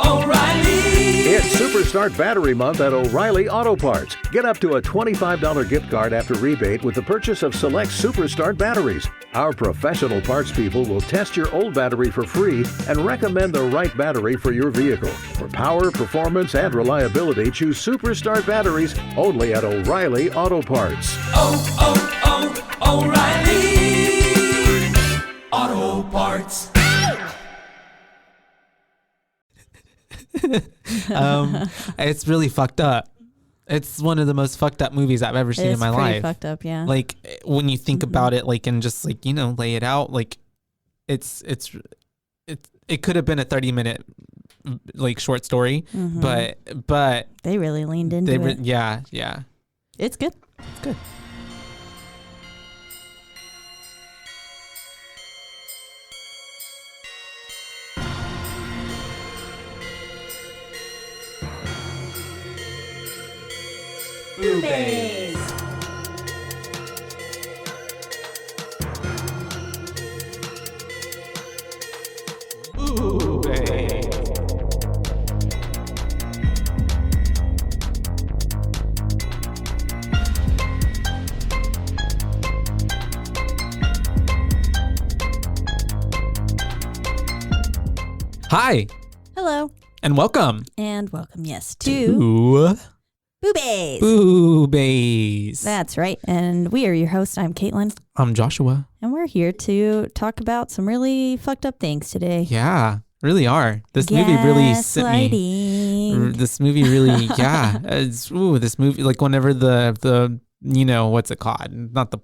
O'Reilly! It's Superstart Battery Month at O'Reilly Auto Parts. Get up to a $25 gift card after rebate with the purchase of select Superstart batteries. Our professional parts people will test your old battery for free and recommend the right battery for your vehicle. For power, performance, and reliability, choose Superstart batteries only at O'Reilly Auto Parts. O'Reilly Auto Parts. It's really fucked up. It's one of the most fucked up movies I've ever seen in my life. It's pretty fucked up, yeah. Like when you think about it, like, and just like, you know, lay it out, like it could have been a 30-minute like short story, but they really leaned into it. Yeah. It's good. It's good. Boobies. Hi. Hello. And welcome. Yes, to Boobies. Boobies. That's right. And we are your hosts. I'm Caitlin. I'm Joshua. And we're here to talk about some really fucked up things today. Yeah, really are. This movie really sent me. This movie really, yeah. This movie, like whenever the you know, what's it called? Not the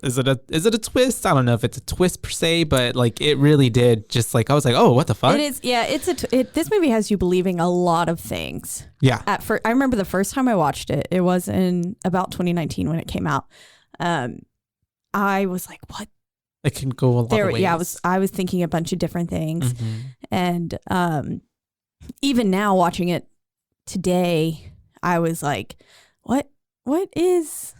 is it a twist? I don't know if it's a twist per se, but like it really did. Just like I was like, oh, what the fuck? It is. Yeah, this movie has you believing a lot of things. Yeah. I remember the first time I watched it. It was in about 2019 when it came out. I was like, what? It can go a lot of ways. Yeah, I was thinking a bunch of different things, and even now watching it today, I was like, what is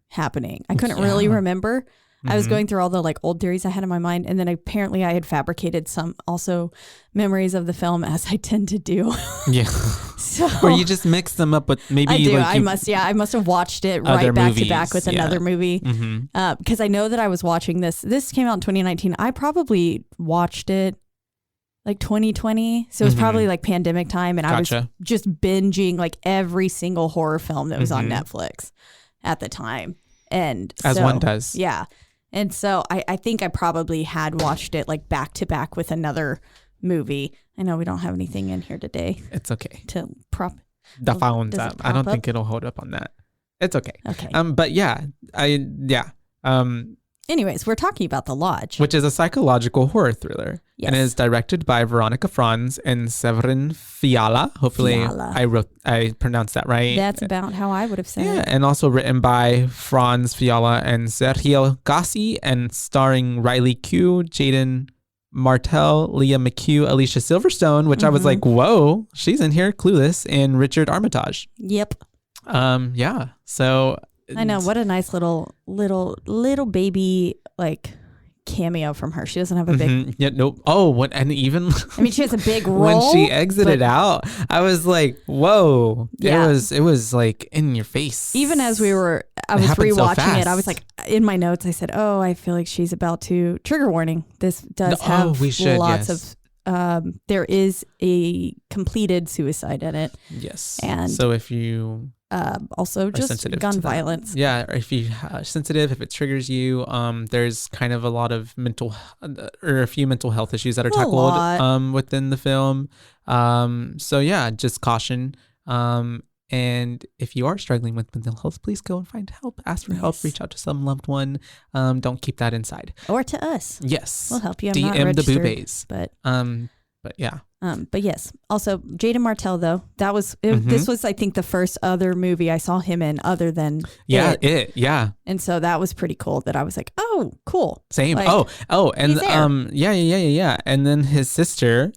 happening? I couldn't really remember. I was going through all the like old theories I had in my mind, and then apparently I had fabricated some also memories of the film, as I tend to do. Yeah. So where you just mix them up with maybe. I do. Like I must have watched it right back to back with another movie, because I know that I was watching this. This came out in 2019. I probably watched it like 2020, so it was probably like pandemic time, and I was just binging like every single horror film that was on Netflix at the time. And as one does. Yeah. And so I think I probably had watched it like back to back with another movie. I know we don't have anything in here today. It's okay. To prop. The phone's up. I don't think it'll hold up on that. It's okay. Okay. But yeah, anyways, we're talking about The Lodge, which is a psychological horror thriller. Yes. And it is directed by Veronica Franz and Severin Fiala. Hopefully I pronounced that right. That's about how I would have said it. And also written by Franz Fiala and Sergio Gassi, and starring Riley Q, Jaden Martell, Leah McHugh, Alicia Silverstone, which I was like, whoa, she's in here, Clueless, and Richard Armitage. Yep. Yeah. So I know, what a nice little baby like cameo from her. She doesn't have a big and even I mean, she has a big role when she exited out. I was like, whoa. Yeah. It was like in your face. Even as I was rewatching it, I was like, in my notes I said, oh, I feel like she's about to, trigger warning, this does have lots of there is a completed suicide in it. Yes. And so if you also just gun violence. Yeah, or if you're sensitive, if it triggers you, there's kind of a lot of a few mental health issues that are tackled within the film. So yeah, just caution. And if you are struggling with mental health, please go and find help. Ask for help. Reach out to some loved one. Don't keep that inside. Or to us. Yes. We'll help you. I'm DM not registered, the boobies. But yeah. But yes. Also, Jaden Martell, though, that was this was, I think, the first other movie I saw him in other than It. Yeah. And so that was pretty cool. That I was like, oh, cool. Same. Like, and yeah. And then his sister,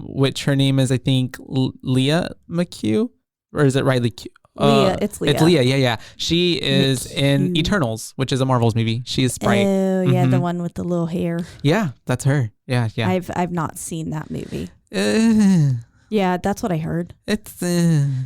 which her name is, I think, Leah McHugh, or is it Riley Q? Leah. It's Leah. It's Leah. Yeah. She is in cute. Eternals, which is a Marvel's movie. She is Sprite. Oh yeah, the one with the little hair. Yeah, that's her. Yeah. I've not seen that movie. Uh, Yeah, that's what I heard. it's.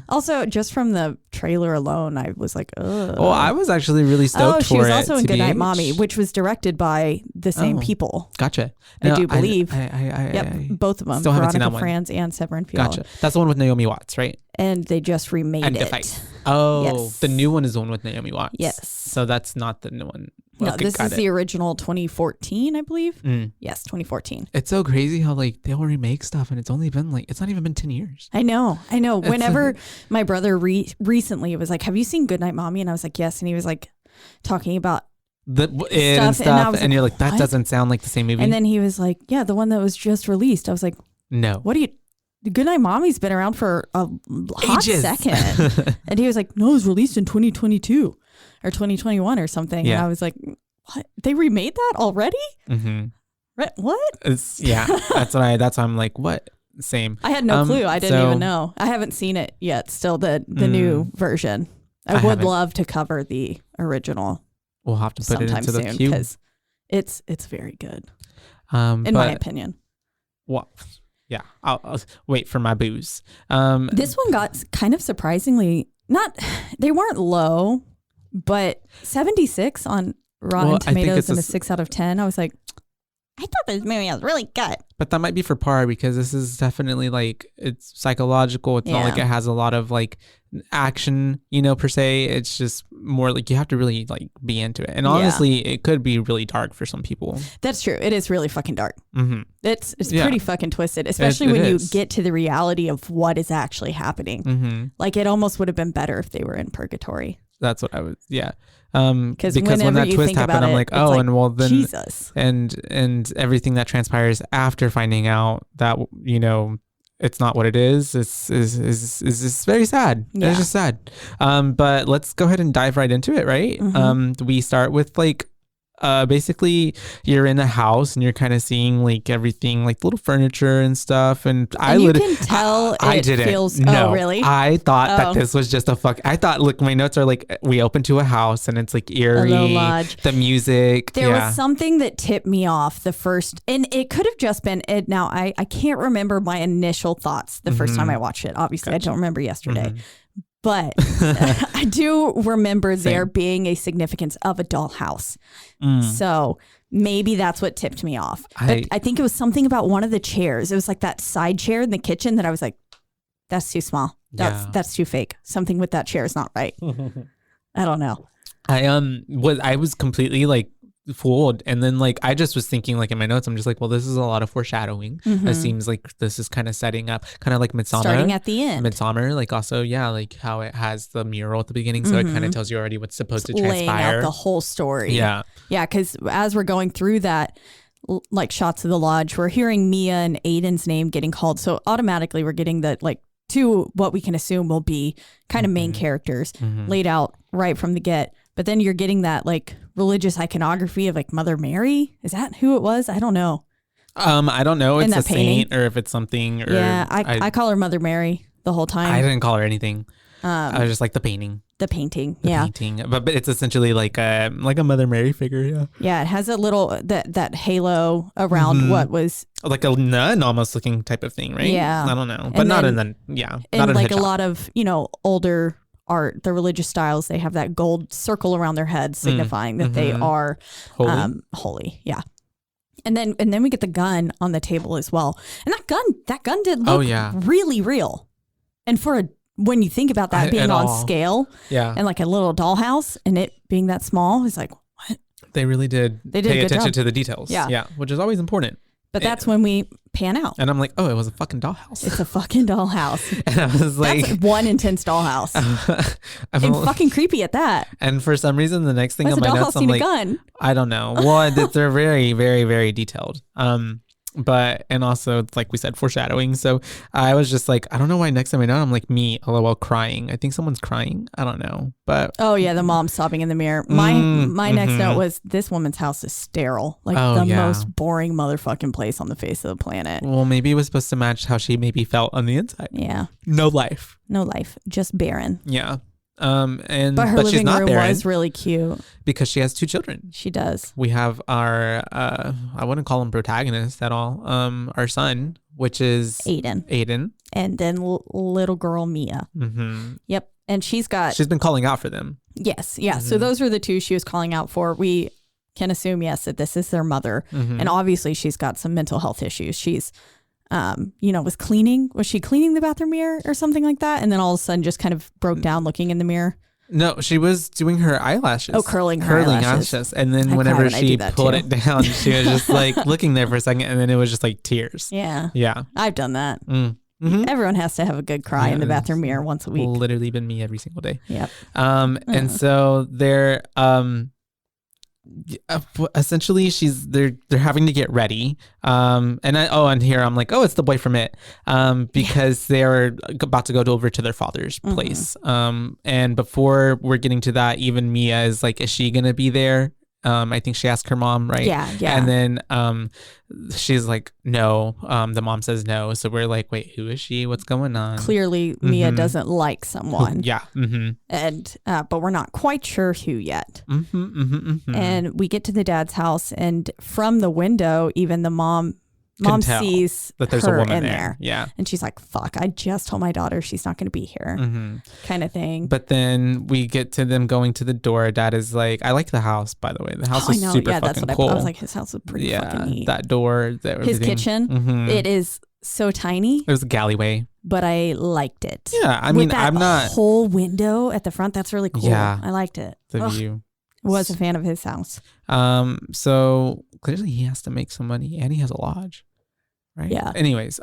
Also, just from the trailer alone, I was like, ugh. Oh, I was actually really stoked for it. she was also in Goodnight TBH. Mommy, which was directed by the same people. Gotcha. I do believe. I Both of them. still haven't seen that Veronica one. Franz and Severin Fiala. Gotcha. That's the one with Naomi Watts, right? And they just remade And it. Fight. Oh, Yes. the new one is the one with Naomi Watts. Yes. So that's not the new one. No, Okay, this got is it. the original 2014, I believe. Mm. Yes, 2014. It's so crazy how like they'll remake stuff and it's only been like, it's not even been 10 years. I know. It's Whenever my brother recently was like, have you seen Goodnight Mommy? And I was like, yes. And he was like talking about It and Stuff, and I stuff. was And, like, you're like, that what? doesn't sound like the same movie. And then he was like, yeah, the one that was just released. I was like, no. what do you, Goodnight Mommy's been around for a hot Ages. second. And he was like, no, it was released in 2022 or 2021 or something. Yeah. And I was like, what? They remade that already? Mm-hmm. What? That's why I'm like, what? Same. I had no clue. I didn't so- even know. I haven't seen it yet. Still the new version. I would haven't. love to cover the original We'll have to put it sometime into the soon queue. because it's very good In in my opinion. Well, yeah, I'll wait for my booze. This one got kind of surprisingly they weren't low, but 76 on Rotten Well, I think Tomatoes it's and a a 6 out of 10. I was like, I thought this movie was really good. But that might be for par because this is definitely like it's psychological. It's not like Yeah. it has a lot of like action, per se. It's just more like you have to really like be into it. And Yeah. honestly, it could be really dark for some people. That's true. It is really fucking dark. Mm-hmm. It's Yeah. pretty fucking twisted, especially it when you is. get to the reality of what is actually happening. Mm-hmm. Like it almost would have been better if they were in purgatory. That's what I was. Yeah. Because Because when whenever that you twist think happened, about I'm it, like, it's oh, like, and well then, Jesus. and everything that transpires after finding out that it's not what it is is very sad. Yeah. It's just sad. But let's go ahead and dive right into it, right? Mhm. We start with like basically you're in a house and you're kind of seeing like everything, like little furniture and stuff. And You can tell I it didn't. feels. No, Oh, really? I thought Oh. that this was just I thought, look, my notes are like, we open to a house and it's like eerie, little lodge. the music. There yeah. was something that tipped me off the first, and it could have just been it. Now, I can't remember my initial thoughts the first time I watched it. Obviously, I don't remember yesterday. But I do remember there being a significance of a dollhouse. So maybe that's what tipped me off. But I think it was something about one of the chairs. It was like that side chair in the kitchen that I was like, that's too small. That's too fake. Something with that chair is not right. I don't know. I was completely like fooled, and then like I just was thinking like in my notes, I'm just like, well, this is a lot of foreshadowing. It seems like this is kind of setting up, kind of like Midsummer, Starting at the end. Midsummer, like also like how it has the mural at the beginning, so it kind of tells you already what's supposed to Laying transpire. out the whole story. Yeah, because as we're going through that, like shots of the lodge, we're hearing Mia and Aiden's name getting called. So automatically we're getting the like two what we can assume will be kind of main characters laid out right from the get. But then you're getting that like religious iconography of like Mother Mary. Is that who it was? I don't know. I don't know. In It's a that painting? saint or if it's something. Or Yeah, I call her Mother Mary the whole time. I didn't call her anything. I was just like the painting. The painting. The Yeah. painting. But it's essentially like a Mother Mary figure. Yeah. Yeah. It has a little that halo around what was Like a nun almost looking type of thing, right? Yeah. I don't know. And But not then- in the, not and in like a headshot. lot of older art, the religious styles, they have that gold circle around their head signifying that they are holy. Yeah. And then we get the gun on the table as well. And that gun did look really real. And when you think about that being on scale and like a little dollhouse and it being that small, it's like, what? They really did They did a pay good attention job. to the details. Yeah. Which is always important. But that's when we pan out. And I'm like, oh, it was a fucking dollhouse. It's a fucking dollhouse. And I was like, That's one intense dollhouse. I'm And a- fucking creepy at that. and for some reason, the next thing Why does on a my dollhouse notes, I'm need like, a gun? I don't know. Well, they're very, very, very detailed. But, and also, like we said, foreshadowing. So I was just like, I don't know why next time I know, I'm like, me, LOL, crying. I think someone's crying. I don't know. But Oh yeah, the mom sobbing in the mirror. My next note was, this woman's house is sterile. Like Oh, the yeah. most boring motherfucking place on the face of the planet. well, maybe it was supposed to match how she maybe felt on the inside. Yeah. No life. No life. Just barren. Yeah. But her she's living not room there was really cute. because she has 2 children. She does. We have our I wouldn't call him protagonist at all. Our son, which is Aiden. And then little girl Mia. Mm-hmm. Yep. And she's been calling out for them. Yes. Yeah. So those were the 2 she was calling out for. We can assume, yes, that this is their mother. And obviously she's got some mental health issues. She's, was she cleaning the bathroom mirror or something like that? And then all of a sudden just kind of broke down looking in the mirror. No, she was doing her eyelashes. Oh, curling her eyelashes. And then whenever she pulled it down, she was just like looking there for a second, and then it was just like tears. Yeah. Yeah. I've done that. Mm-hmm. Everyone has to have a good cry in the bathroom mirror once a week. Literally been me every single day. Yep. And so they're essentially they're having to get ready. And here I'm like, oh, it's the boy from It. Because they're about to go over to their father's place. And before we're getting to that, even Mia is like, is she gonna be there? I think she asked her mom, right? Yeah. And then she's like, no. The mom says no. So we're like, wait, who is she? What's going on? Clearly, Mia doesn't like someone. Yeah. And but we're not quite sure who yet. And we get to the dad's house, and from the window, even the mom sees that there's her a woman in there. Yeah. And she's like, fuck, I just told my daughter she's not going to be here, kind of thing. But then we get to them going to the door. Dad is like, I like the house, by the way. The house is super fucking cool. I was like, his house is pretty fucking neat. That door. His kitchen, it is so tiny. It was a galleyway. But I liked it. Yeah, I mean, I'm not... whole window at the front, that's really cool. Yeah. I liked it. The view. Was a fan of his house. So clearly he has to make some money, and he has a lodge. Right. Yeah. Anyways,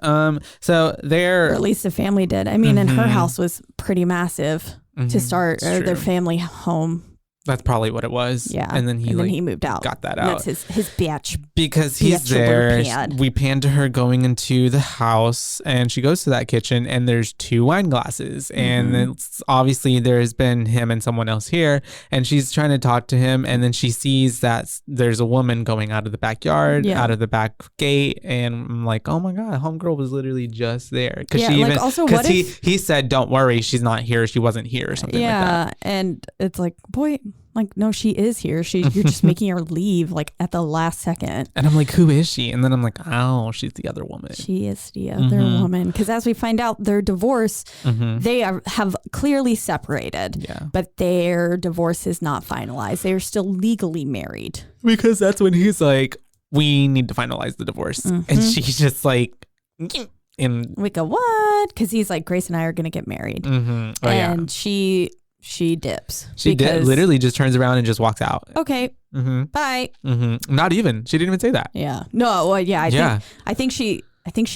so they're... Or at least the family did. I mean, and her house was pretty massive to start, or their family home. That's probably what it was. Yeah. And then he moved out. Got that out. That's his bitch. Because he's there. We pan to her going into the house, and she goes to that kitchen, and there's 2 wine glasses. And it's obviously there's been him and someone else here, and she's trying to talk to him, and then she sees that there's a woman going out of the backyard, out of the back gate, and I'm like, oh my God, homegirl was literally just there. Because he said, don't worry, she's not here, she wasn't here, or something like that. Yeah, and it's like, boy, like, no, she is here. You're just making her leave like at the last second. And I'm like, who is she? And then I'm like, oh, she's the other woman. She is the other woman. Because as we find out, their divorce, they have clearly separated. Yeah. But their divorce is not finalized. They are still legally married. Because that's when he's like, we need to finalize the divorce. And she's just like... And we go, what? Because he's like, Grace and I are going to get married. And she dips. She literally just turns around and just walks out. Okay. Bye. Not even. She didn't even say that. Yeah. No. I think she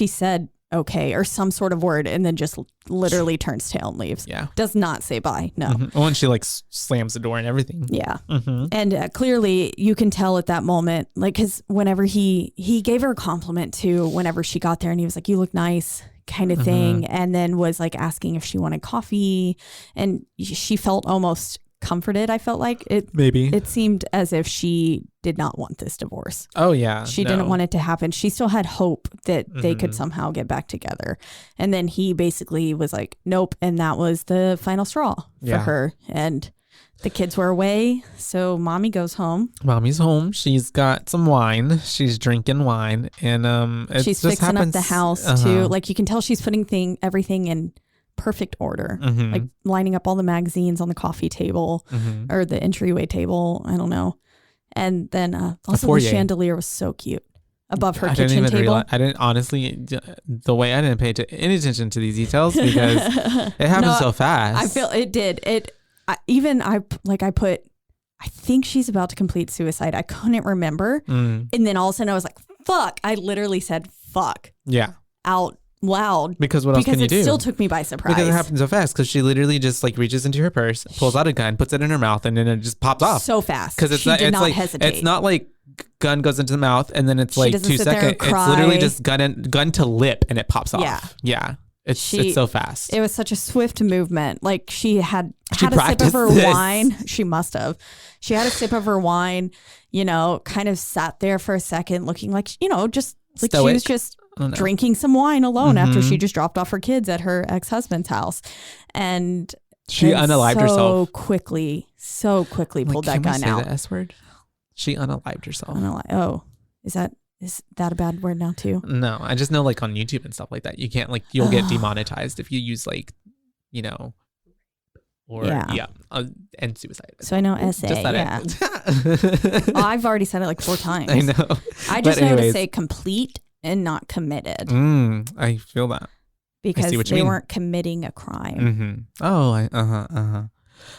said okay or some sort of word, and then just literally turns tail and leaves. Yeah. Does not say bye. No. Oh, and she like slams the door and everything. Yeah. And clearly you can tell at that moment, like, because whenever he gave her a compliment too, whenever she got there, and he was like, you look nice, kind of thing, and then was like asking if she wanted coffee, and she felt almost comforted. I felt like it seemed as if she did not want this divorce. Oh yeah, she didn't want it to happen. She still had hope that they could somehow get back together, and then he basically was like, nope, and that was the final straw for her. And the kids were away, so mommy goes home. Mommy's home. She's got some wine. She's drinking wine, and she's fixing up the house too. Like, you can tell she's putting everything in perfect order, like lining up all the magazines on the coffee table or the entryway table. I don't know. And then also the chandelier was so cute above her kitchen table. I didn't honestly, the way I didn't pay any attention to these details because it happened so fast. I feel it did. I think she's about to complete suicide. I couldn't remember. And then all of a sudden I was like, fuck. I literally said fuck. Yeah. Out loud. Because what else can you do? Because it still took me by surprise. Because it happened so fast. Because she literally just like reaches into her purse, pulls out a gun, puts it in her mouth, and then it just pops off. So fast. Because she did not hesitate. It's not like gun goes into the mouth and then it's like 2 seconds. It's literally just gun to lip and it pops off. Yeah. It's so fast. It was such a swift movement. Like, she had a sip of her wine. She must have. She had a sip of her wine, kind of sat there for a second looking like, just like stoic. She was just drinking some wine alone after she just dropped off her kids at her ex-husband's house. And She and unalived herself. So quickly pulled that gun Can we say out. the S word? She unalived herself. Oh, is that a bad word now too? No, I just know like on YouTube and stuff like that, you can't like you'll get demonetized if you use like, you know, or and suicide. So I know SA. Just that yeah. I've already said it like 4 times. I know. I just know to say complete and not committed. I feel that. Because they weren't committing a crime. Mm-hmm. Oh,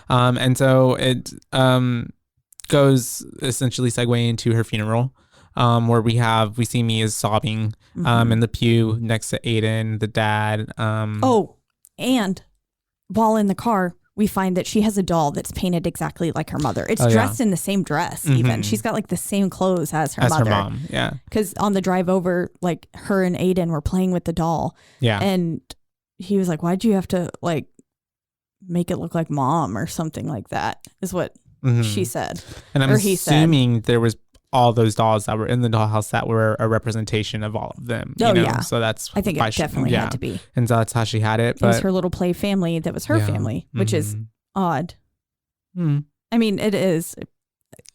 and so it goes essentially segue into her funeral, where we see Mia sobbing in the pew next to Aiden, the dad. And while in the car, we find that she has a doll that's painted exactly like her mother. It's dressed in the same dress, even. She's got like the same clothes as her mother. Her mom, yeah. Because on the drive over, like her and Aiden were playing with the doll. Yeah. And he was like, why'd you have to like make it look like mom or something like that, is what she said. And I'm assuming there was all those dolls that were in the dollhouse that were a representation of all of them. You know? Yeah. So that's I think it definitely had to be. And so that's how she had it. But it was her little play family that was her family, which is odd. I mean, it is.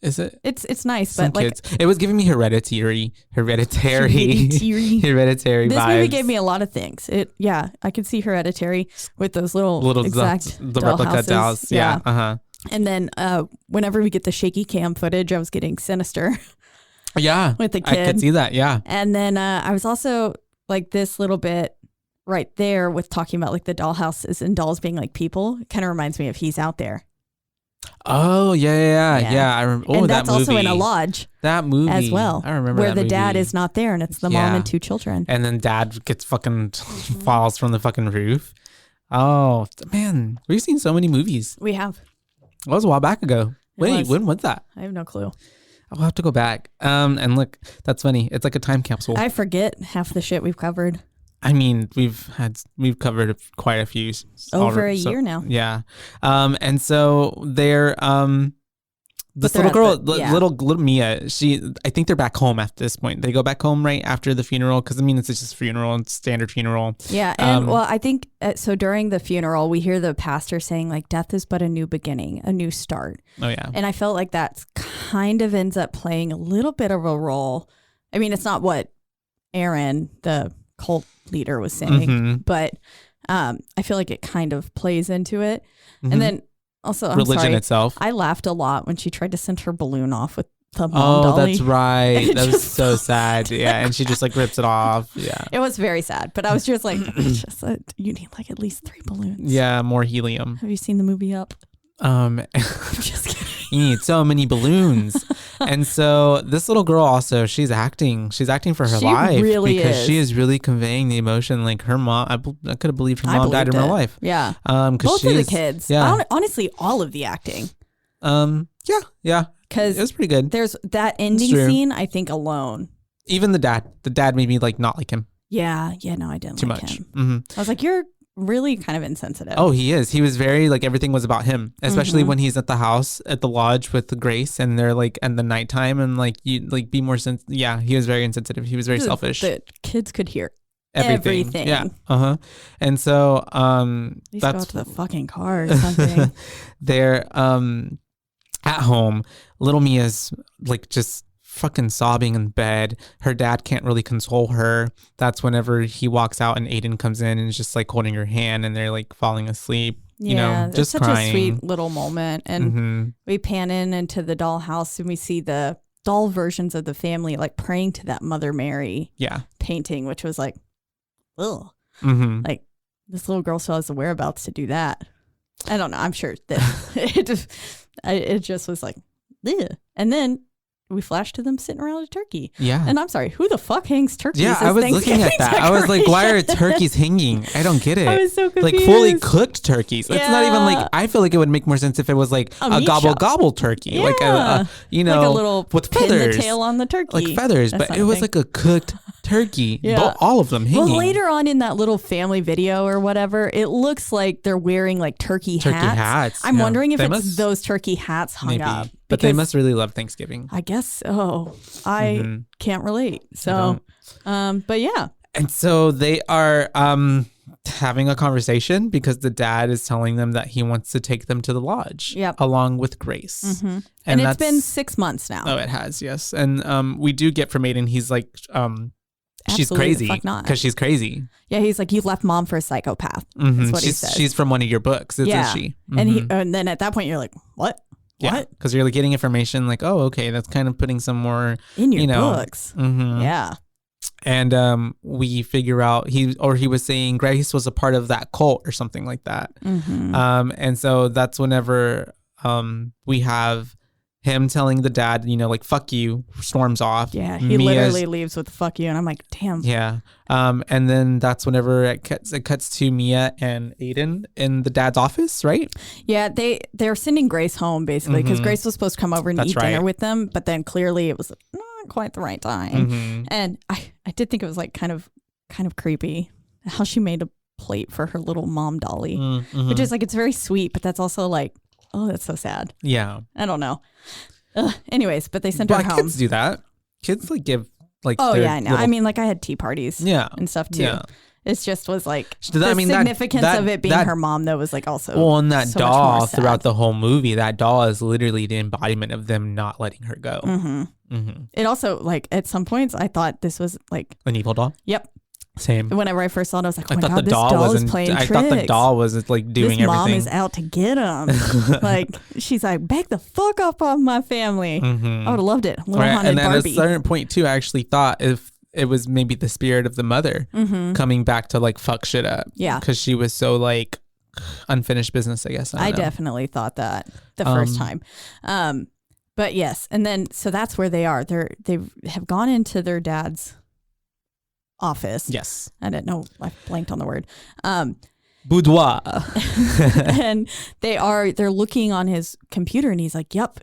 Is it? It's nice, Some but kids. It was giving me hereditary This vibes. movie gave me a lot of things. I could see Hereditary with those little exact the replica dolls. Yeah. And then whenever we get the shaky cam footage, I was getting Sinister. Yeah. With the kid. I could see that. Yeah. And then I was also like this little bit right there with talking about like the dollhouses and dolls being like people. It kind of reminds me of He's Out There. Oh, yeah. I remember. Oh, and that's that movie. also in a lodge. That movie. As well. I remember where that the movie. dad is not there and it's the mom and 2 children. And then dad gets fucking falls from the fucking roof. Oh, man. We've seen so many movies. We have. That was a while back ago. Wait, when was that? I have no clue. I'll have to go back. And look, that's funny. It's like a time capsule. I forget half the shit we've covered. I mean, we've covered quite a few over a year now. Yeah. And so they're this little girl, little Mia, I think they're back home at this point. They go back home right after the funeral because I mean it's just a funeral, it's standard funeral. Yeah, and I think so. During the funeral, we hear the pastor saying like, "Death is but a new beginning, a new start." Oh yeah, and I felt like that kind of ends up playing a little bit of a role. I mean, it's not what Aaron, the cult leader, was saying, but I feel like it kind of plays into it, and then. Also, religion itself. I laughed a lot when she tried to send her balloon off with the mom dolly. That's right. That was so sad. Yeah, and she just like rips it off. Yeah, it was very sad. But I was just like, you need like at least 3 balloons. Yeah, more helium. Have you seen the movie Up? I'm just kidding. You need so many balloons. And so this little girl also, she's acting for her life. Really because she is really conveying the emotion. Like her mom, I could have believed her mom died in real life. Yeah. Both of the kids. Yeah. Honestly, all of the acting. Yeah. Because it was pretty good. There's that ending scene, I think, alone. Even the dad made me like not like him. Yeah. No, I didn't too like much. him. Mm-hmm. I was like, you're really kind of insensitive. Oh, he is. He was very like everything was about him, especially when he's at the house at the lodge with the Grace, and they're like at the nighttime and like you like be more Yeah, he was very insensitive. He was very selfish. The kids could hear everything. Yeah. And so let's go to the fucking car or something. They're at home. Little Mia's like just fucking sobbing in bed. Her dad can't really console her. That's whenever he walks out and Aiden comes in and is just like holding her hand and they're like falling asleep. You know, just such crying. A sweet little moment. And we pan into the dollhouse and we see the doll versions of the family like praying to that Mother Mary painting, which was like, ugh. Like this little girl still has the whereabouts to do that. I don't know. I'm sure that it just was like, ugh. And then we flashed to them sitting around a turkey. Yeah. And I'm sorry, who the fuck hangs turkeys? Yeah, I was looking at that. I was like, why are turkeys hanging? I don't get it. I was so confused. Like fully cooked turkeys. It's not even like, I feel like it would make more sense if it was like a gobble turkey. Yeah. Like a like a little with pin feathers. The tail on the turkey. Like feathers, but it was like a cooked turkey. Yeah. All of them hanging. Well, later on in that little family video or whatever, it looks like they're wearing like turkey hats. I'm wondering if it's those turkey hats hung up. But they must really love Thanksgiving. I guess so. I can't relate. So, but yeah. And so they are having a conversation because the dad is telling them that he wants to take them to the lodge along with Grace. Mm-hmm. And it's been 6 months now. Oh, it has, yes. And we do get from Aiden, he's like, she's crazy because she's crazy. Yeah, he's like, you left mom for a psychopath. Mm-hmm. That's what he says. She's from one of your books, isn't she? Mm-hmm. And then at that point you're like, what? Yeah, because you're like getting information like, oh, okay, that's kind of putting some more in your books. Mm-hmm. Yeah. And we figure out he was saying Grace was a part of that cult or something like that. Mm-hmm. And so that's whenever we have him telling the dad, like, fuck you, storms off. Yeah, he literally leaves with fuck you. And I'm like, damn. Yeah. And then that's whenever it cuts to Mia and Aiden in the dad's office, right? Yeah, they're sending Grace home basically because Grace was supposed to come over and eat dinner with them. But then clearly it was not quite the right time. Mm-hmm. And I did think it was like kind of creepy how she made a plate for her little mom dolly, which is like, it's very sweet, but that's also like, oh, that's so sad. Yeah. I don't know. Anyways, but they sent her home. Kids do that. Kids like give like. Oh yeah, I know. I mean, like I had tea parties. And stuff too. Yeah. It just was like the significance of it being her mom though was like also. Well, and that so doll throughout the whole movie, that doll is literally the embodiment of them not letting her go. Mm-hmm. Mm-hmm. It also like at some points I thought this was like an evil doll. Yep. Same. Whenever I first saw it, I was like, oh my God, this doll is playing tricks. I thought the doll was like doing everything. This mom is out to get him. Like, she's like, back the fuck up on my family. Mm-hmm. I would have loved it. Little haunted and then Barbie. At a certain point, too, I actually thought if it was maybe the spirit of the mother coming back to like fuck shit up. Yeah. Because she was so like unfinished business, I guess. I definitely thought that the first time. But yes. And then, so that's where they are. They have gone into their dad's office. Yes. I didn't know. I blanked on the word. Boudoir. And they're looking on his computer and he's like, yep,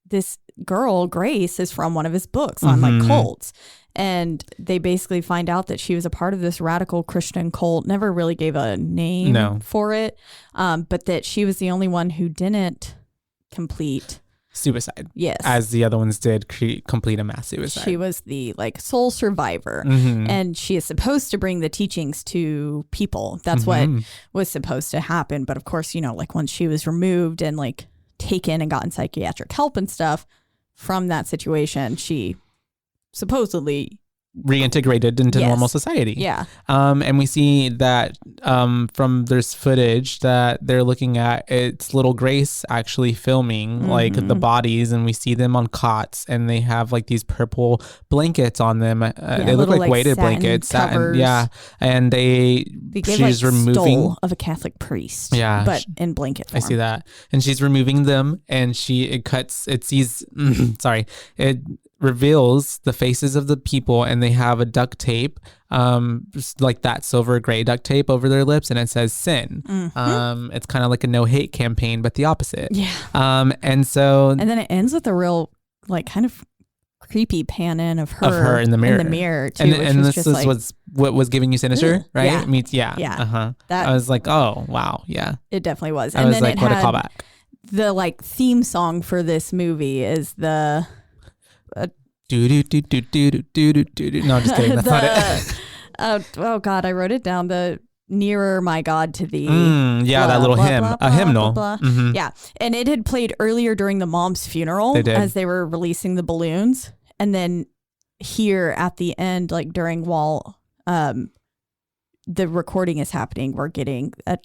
this girl, Grace, is from one of his books on like cults. And they basically find out that she was a part of this radical Christian cult, never really gave a name for it. But that she was the only one who didn't complete suicide. Yes. As the other ones did complete a mass suicide. She was the like sole survivor. Mm-hmm. And she is supposed to bring the teachings to people. That's what was supposed to happen. But of course, like once she was removed and like taken and gotten psychiatric help and stuff from that situation, she supposedly reintegrated into normal society. Yeah. And we see that from this footage that they're looking at, it's little Grace actually filming like the bodies, and we see them on cots and they have like these purple blankets on them. They look like weighted blankets. Satin, and they she's like removing stole of a Catholic priest. Yeah. But in blanket form. I see that. And she's removing them and it reveals the faces of the people, and they have a duct tape, just like that silver gray duct tape over their lips, and it says sin. It's kind of like a no hate campaign, but the opposite. Yeah. And then it ends with a real like kind of creepy pan in of her in the mirror too, and this is what was giving you sinister, right? Yeah. Yeah. I was like, oh wow, yeah. It definitely was. I was like, what a callback. The like theme song for this movie is the. No, I'm just kidding. That's not it. Oh God, I wrote it down. The nearer my God to thee. That little hymn, a hymnal. Mm-hmm. Yeah, and it had played earlier during the mom's funeral as they were releasing the balloons, and then here at the end, like while the recording is happening, we're getting a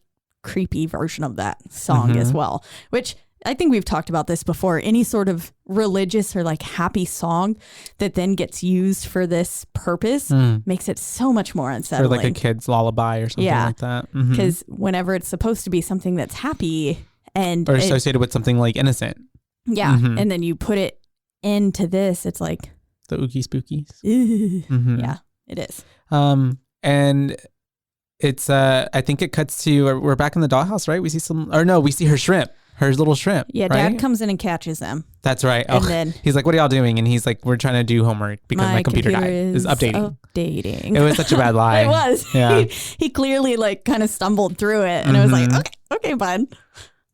creepy version of that song as well, which. I think we've talked about this before. Any sort of religious or like happy song that then gets used for this purpose makes it so much more unsettling. Or like a kid's lullaby or something like that. Because whenever it's supposed to be something that's happy or associated with something like innocent. Yeah. And then you put it into this, it's like the oogie spookies. Yeah, it is. And it's I think it cuts to we're back in the dollhouse, right? We see her shrimp. Her little shrimp. Yeah, right? Dad comes in and catches them. That's right. And then he's like, what are y'all doing? And he's like, we're trying to do homework because my computer died. Is updating. It was such a bad lie. It was. Yeah. He clearly like kind of stumbled through it. And I was like, okay, bud.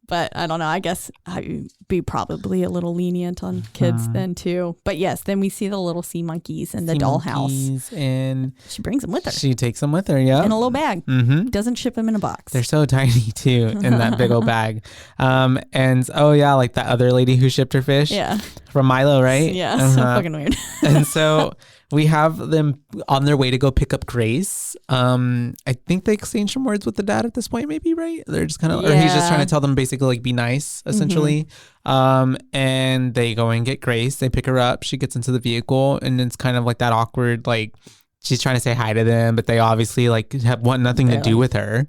But I don't know. I guess I'd be probably a little lenient on kids then too. But yes, then we see the little sea monkeys in the dollhouse. And she brings them with her. She takes them with her, yeah. In a little bag. Mm-hmm. Doesn't ship them in a box. They're so tiny too in that big old bag. And oh yeah, like that other lady who shipped her fish. Yeah. From Milo, right? Yeah, so fucking weird. And so we have them on their way to go pick up Grace. I think they exchange some words with the dad at this point, maybe, right? They're just kind of, or he's just trying to tell them basically like be nice, essentially. And they go and get Grace. They pick her up. She gets into the vehicle, and it's kind of like that awkward, like she's trying to say hi to them, but they obviously like want nothing to do with her.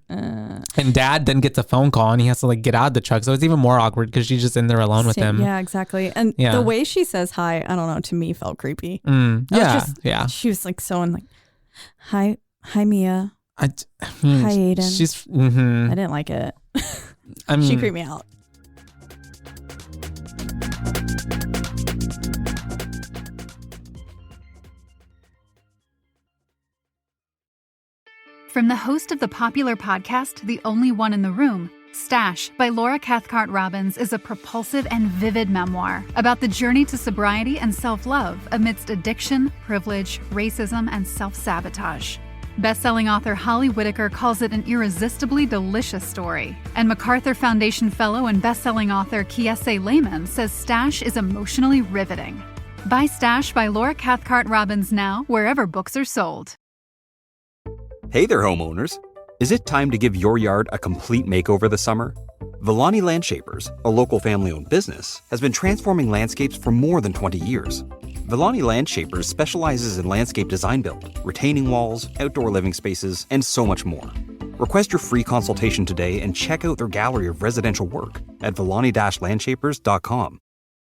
And dad then gets a phone call, and he has to like get out of the truck. So it's even more awkward because she's just in there alone with him. Yeah, exactly. And the way she says hi, I don't know, to me felt creepy. Yeah. She was like so like, hi Mia. Hi Aiden. She's. I didn't like it. She creeped me out. From the host of the popular podcast, The Only One in the Room, Stash by Laura Cathcart Robbins is a propulsive and vivid memoir about the journey to sobriety and self-love amidst addiction, privilege, racism, and self-sabotage. Best-selling author Holly Whitaker calls it an irresistibly delicious story. And MacArthur Foundation fellow and best-selling author Kiese Lehman says Stash is emotionally riveting. Buy Stash by Laura Cathcart Robbins now, wherever books are sold. Hey there, homeowners. Is it time to give your yard a complete makeover this summer? Villani Landshapers, a local family-owned business, has been transforming landscapes for more than 20 years. Villani Landshapers specializes in landscape design build, retaining walls, outdoor living spaces, and so much more. Request your free consultation today and check out their gallery of residential work at villani-landshapers.com.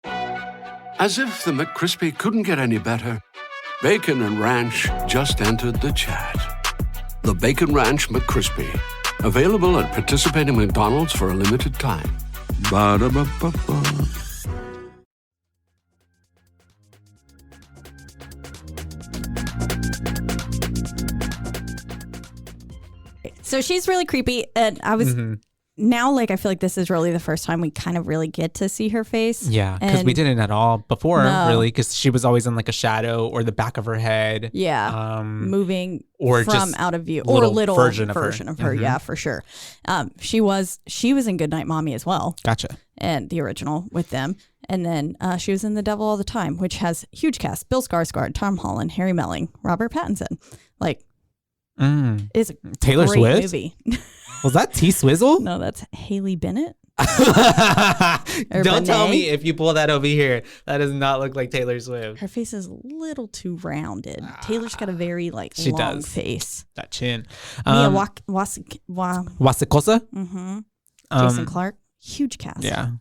As if the McCrispy couldn't get any better, Bacon and Ranch just entered the chat. The Bacon Ranch McCrispy, available at participating McDonald's for a limited time. Ba-da-ba-ba-ba. So she's really creepy, and I was now like I feel like this is really the first time we kind of really get to see her face. Yeah, because we didn't at all before, really, because she was always in like a shadow or the back of her head. Yeah, moving or from just out of view, or a little version of her. Mm-hmm. Yeah, for sure. She was in Goodnight Mommy as well. Gotcha. And the original with them. And then she was in The Devil All the Time, which has huge cast: Bill Skarsgård, Tom Holland, Harry Melling, Robert Pattinson. Like, it's a Taylor great Swift movie. Was that T Swizzle? No, that's Haley Bennett. Don't tell me if you pull that over here, that does not look like Taylor Swift. Her face is a little too rounded. Taylor's got a very she long does. face. That chin. Mia Wasikousa? Jason Clarke. Huge cast. Yeah.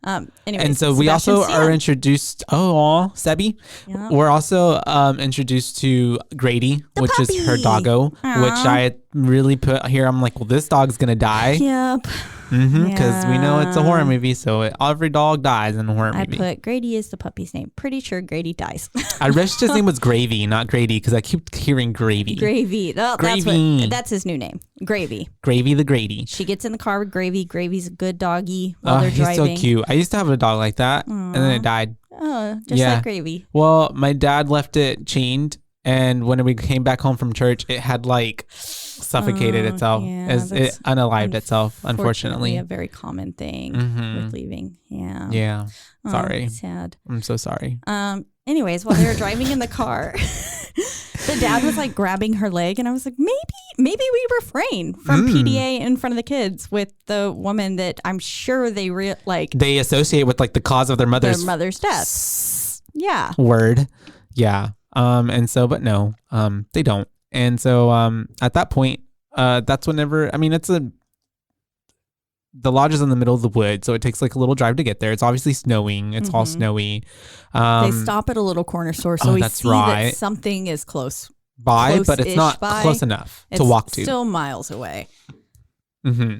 Anyways, and so we also are introduced. Sebi. Yeah. We're also introduced to Grady, which puppy. is her doggo, which I really put here. I'm like, well, this dog's gonna die. Yep. Because we know it's a horror movie, so every dog dies in a horror movie. I put Grady is the puppy's name. Pretty sure Grady dies. I wish his name was Gravy, not Grady, because I keep hearing Gravy. Gravy. Oh, Gravy. That's his new name. Gravy. Gravy the Grady. She gets in the car with Gravy. Gravy's a good doggy while they're driving. He's so cute. I used to have a dog like that, and then it died. Oh, just like Gravy. Well, my dad left it chained, and when we came back home from church, it had like suffocated itself. It unalived itself, unfortunately. A very common thing with leaving. Yeah. Yeah. Sorry. Sad. I'm so sorry. Anyways, while they were driving in the car, the dad was like grabbing her leg, and I was like, maybe we refrain from PDA in front of the kids with the woman that I'm sure they they associate with like the cause of their mother's death. Yeah. Word. Yeah. And so, but no, they don't. And so, at that point, that's whenever, the lodge is in the middle of the woods, so it takes like a little drive to get there. It's obviously snowing. It's all snowy. They stop at a little corner store, so we see that something is close by, but it's not close enough to walk to. It's still miles away. Mm-hmm.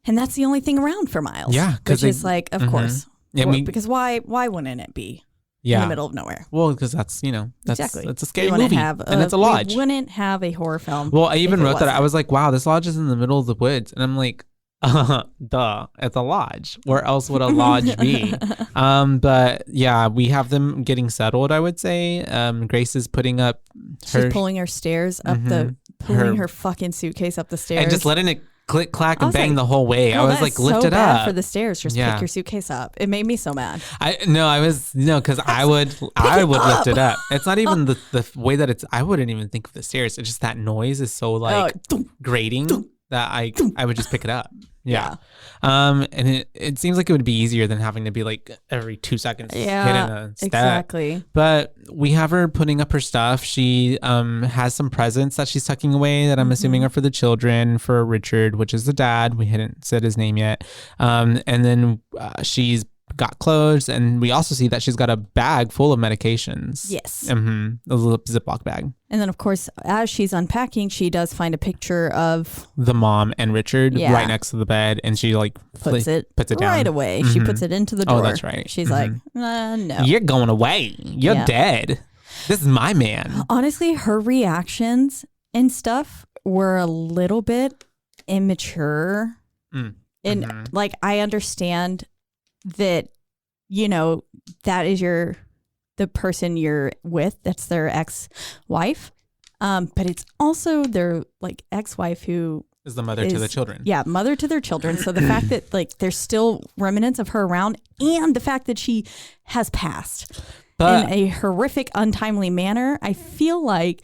And that's the only thing around for miles. Yeah. Which is like, of course. Yeah, because why wouldn't it be in the middle of nowhere? Well, because that's, exactly. It's a scary movie. And it's a lodge. We wouldn't have a horror film. Well, I even wrote that. I was like, wow, this lodge is in the middle of the woods. And I'm like, Duh, it's a lodge. Where else would a lodge be? But yeah, we have them getting settled, I would say. Grace is putting up She's pulling her stairs up pulling her fucking suitcase up the stairs. And just letting it click, clack, and bang like, the whole way. I was like, lift so it bad up. for the stairs. Just pick your suitcase up. It made me so mad. Because I would lift it up. It's not even the way that it's, I wouldn't even think of the stairs. It's just that noise is so like grating that I would just pick it up. Yeah. And it seems like it would be easier than having to be like every 2 seconds hitting a step. Exactly. But we have her putting up her stuff. She has some presents that she's tucking away that I'm assuming are for the children, for Richard, which is the dad. We hadn't said his name yet. And then she's got clothes, and we also see that she's got a bag full of medications. Yes. A little Ziploc bag. And then, of course, as she's unpacking, she does find a picture of the mom and Richard right next to the bed, and she like puts it down right away. She puts it into the door. Oh, that's right. She's like, no. You're going away. You're dead. This is my man. Honestly, her reactions and stuff were a little bit immature. And like, I understand that, you know, that is the person you're with, that's their ex-wife, but it's also their like ex-wife who is the mother to the children. Yeah, mother to their children. So the fact that like there's still remnants of her around, and the fact that she has passed in a horrific, untimely manner, I feel like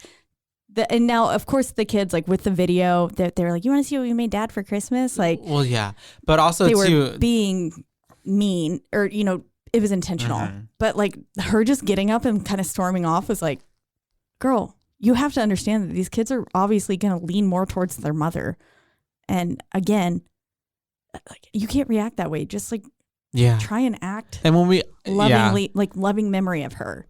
and now, of course, the kids, like with the video, they're like, you want to see what we made Dad for Christmas? Like, well, yeah, but also they were being mean, or, you know, it was intentional. But like her just getting up and kind of storming off was like, girl, you have to understand that these kids are obviously going to lean more towards their mother. And again, like, you can't react that way. Just like, try and act. And when we lovingly, like loving memory of her.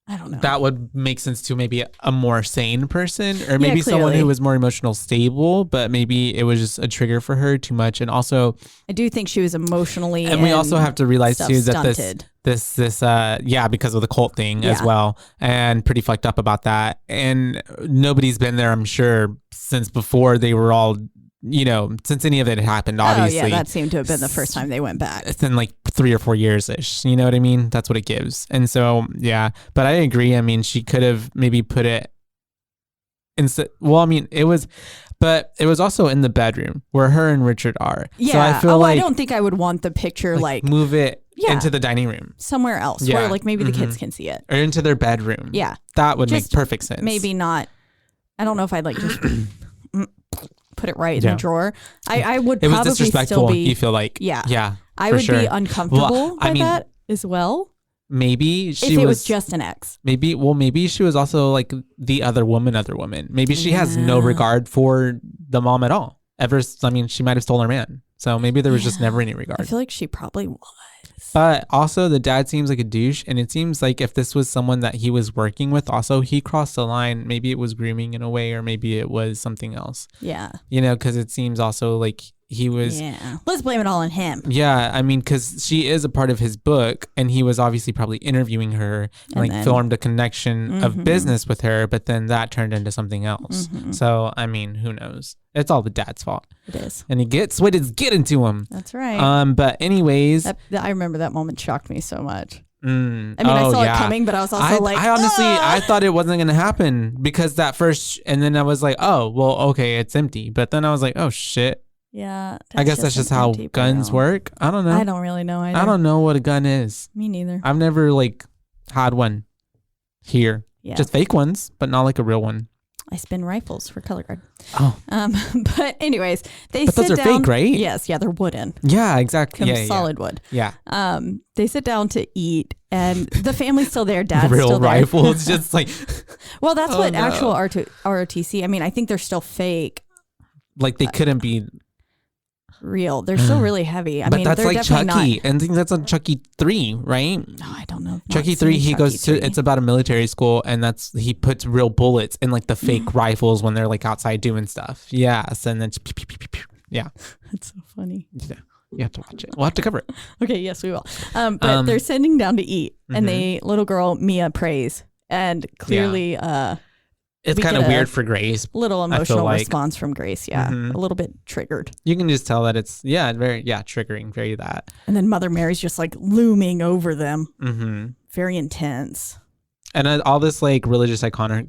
I don't know. That would make sense to maybe a more sane person, or maybe someone who was more emotional stable, but maybe it was just a trigger for her too much. And also, I do think she was emotionally, and we also have to realize too that stunted. this because of the cult thing as well, and pretty fucked up about that. And nobody's been there, I'm sure, since before they were all, you know, since any of it had happened, obviously. Oh, yeah, that seemed to have been the first time they went back. It's been like 3 or 4 years-ish, you know what I mean? That's what it gives. And so, yeah, but I agree. I mean, she could have maybe put it instead. Well, I mean, it was also in the bedroom where her and Richard are. Yeah. So I feel I don't think I would want the picture like move it into the dining room. Somewhere else where like maybe the kids can see it. Or into their bedroom. Yeah. That would make perfect sense. Maybe not. I don't know if I'd like just put it right in the drawer. I would it was probably disrespectful, still be, you feel like. Yeah. I would be uncomfortable by that as well. Maybe she if it was just an ex. Maybe she was also like the other woman. Maybe she has no regard for the mom at all. She might have stolen her man. So maybe there was just never any regard. I feel like she probably was. But also the dad seems like a douche, and it seems like if this was someone that he was working with, also he crossed the line. Maybe it was grooming in a way, or maybe it was something else. Yeah. You know, because it seems also like he was. Yeah. Let's blame it all on him. Yeah. I mean, because she is a part of his book, and he was obviously probably interviewing her and like formed a connection of business with her, but then that turned into something else. So, I mean, who knows? It's all the dad's fault. It is. And he gets what is getting to him. That's right. But anyways. I remember that moment shocked me so much. I mean, I saw it coming, but I was also I honestly, I thought it wasn't going to happen because that first, and then I was like, oh, well, okay, it's empty. But then I was like, oh, shit. Yeah. I guess that's just how guns work. I don't know. I don't really know either. I don't know what a gun is. Me neither. I've never like had one here. Yeah. Just fake ones, but not like a real one. I spin rifles for color guard. Oh. But anyways, but those are fake, right? Yes. Yeah. They're wooden. Yeah, exactly. Solid wood. Yeah. They sit down to eat, and the family's still there. Dad's real still there. rifles, just like. Well, that's what actual ROTC. I mean, I think they're still fake. Like they couldn't be real. They're still really heavy. I but mean, that's they're like definitely Chucky, and I think that's on Chucky 3, right? No, I don't know. Chucky 3, he goes to. It's about a military school, and he puts real bullets in like the fake rifles when they're like outside doing stuff. Yes, and then yeah, that's so funny. Yeah, you have to watch it. We'll have to cover it. Okay, yes, we will. But they're sitting down to eat, and the little girl Mia prays, and clearly, It's kind of weird for Grace. Little emotional response from Grace. Yeah. A little bit triggered. You can just tell that it's, very triggering, very that. And then Mother Mary's just like looming over them. Very intense. And all this like religious iconography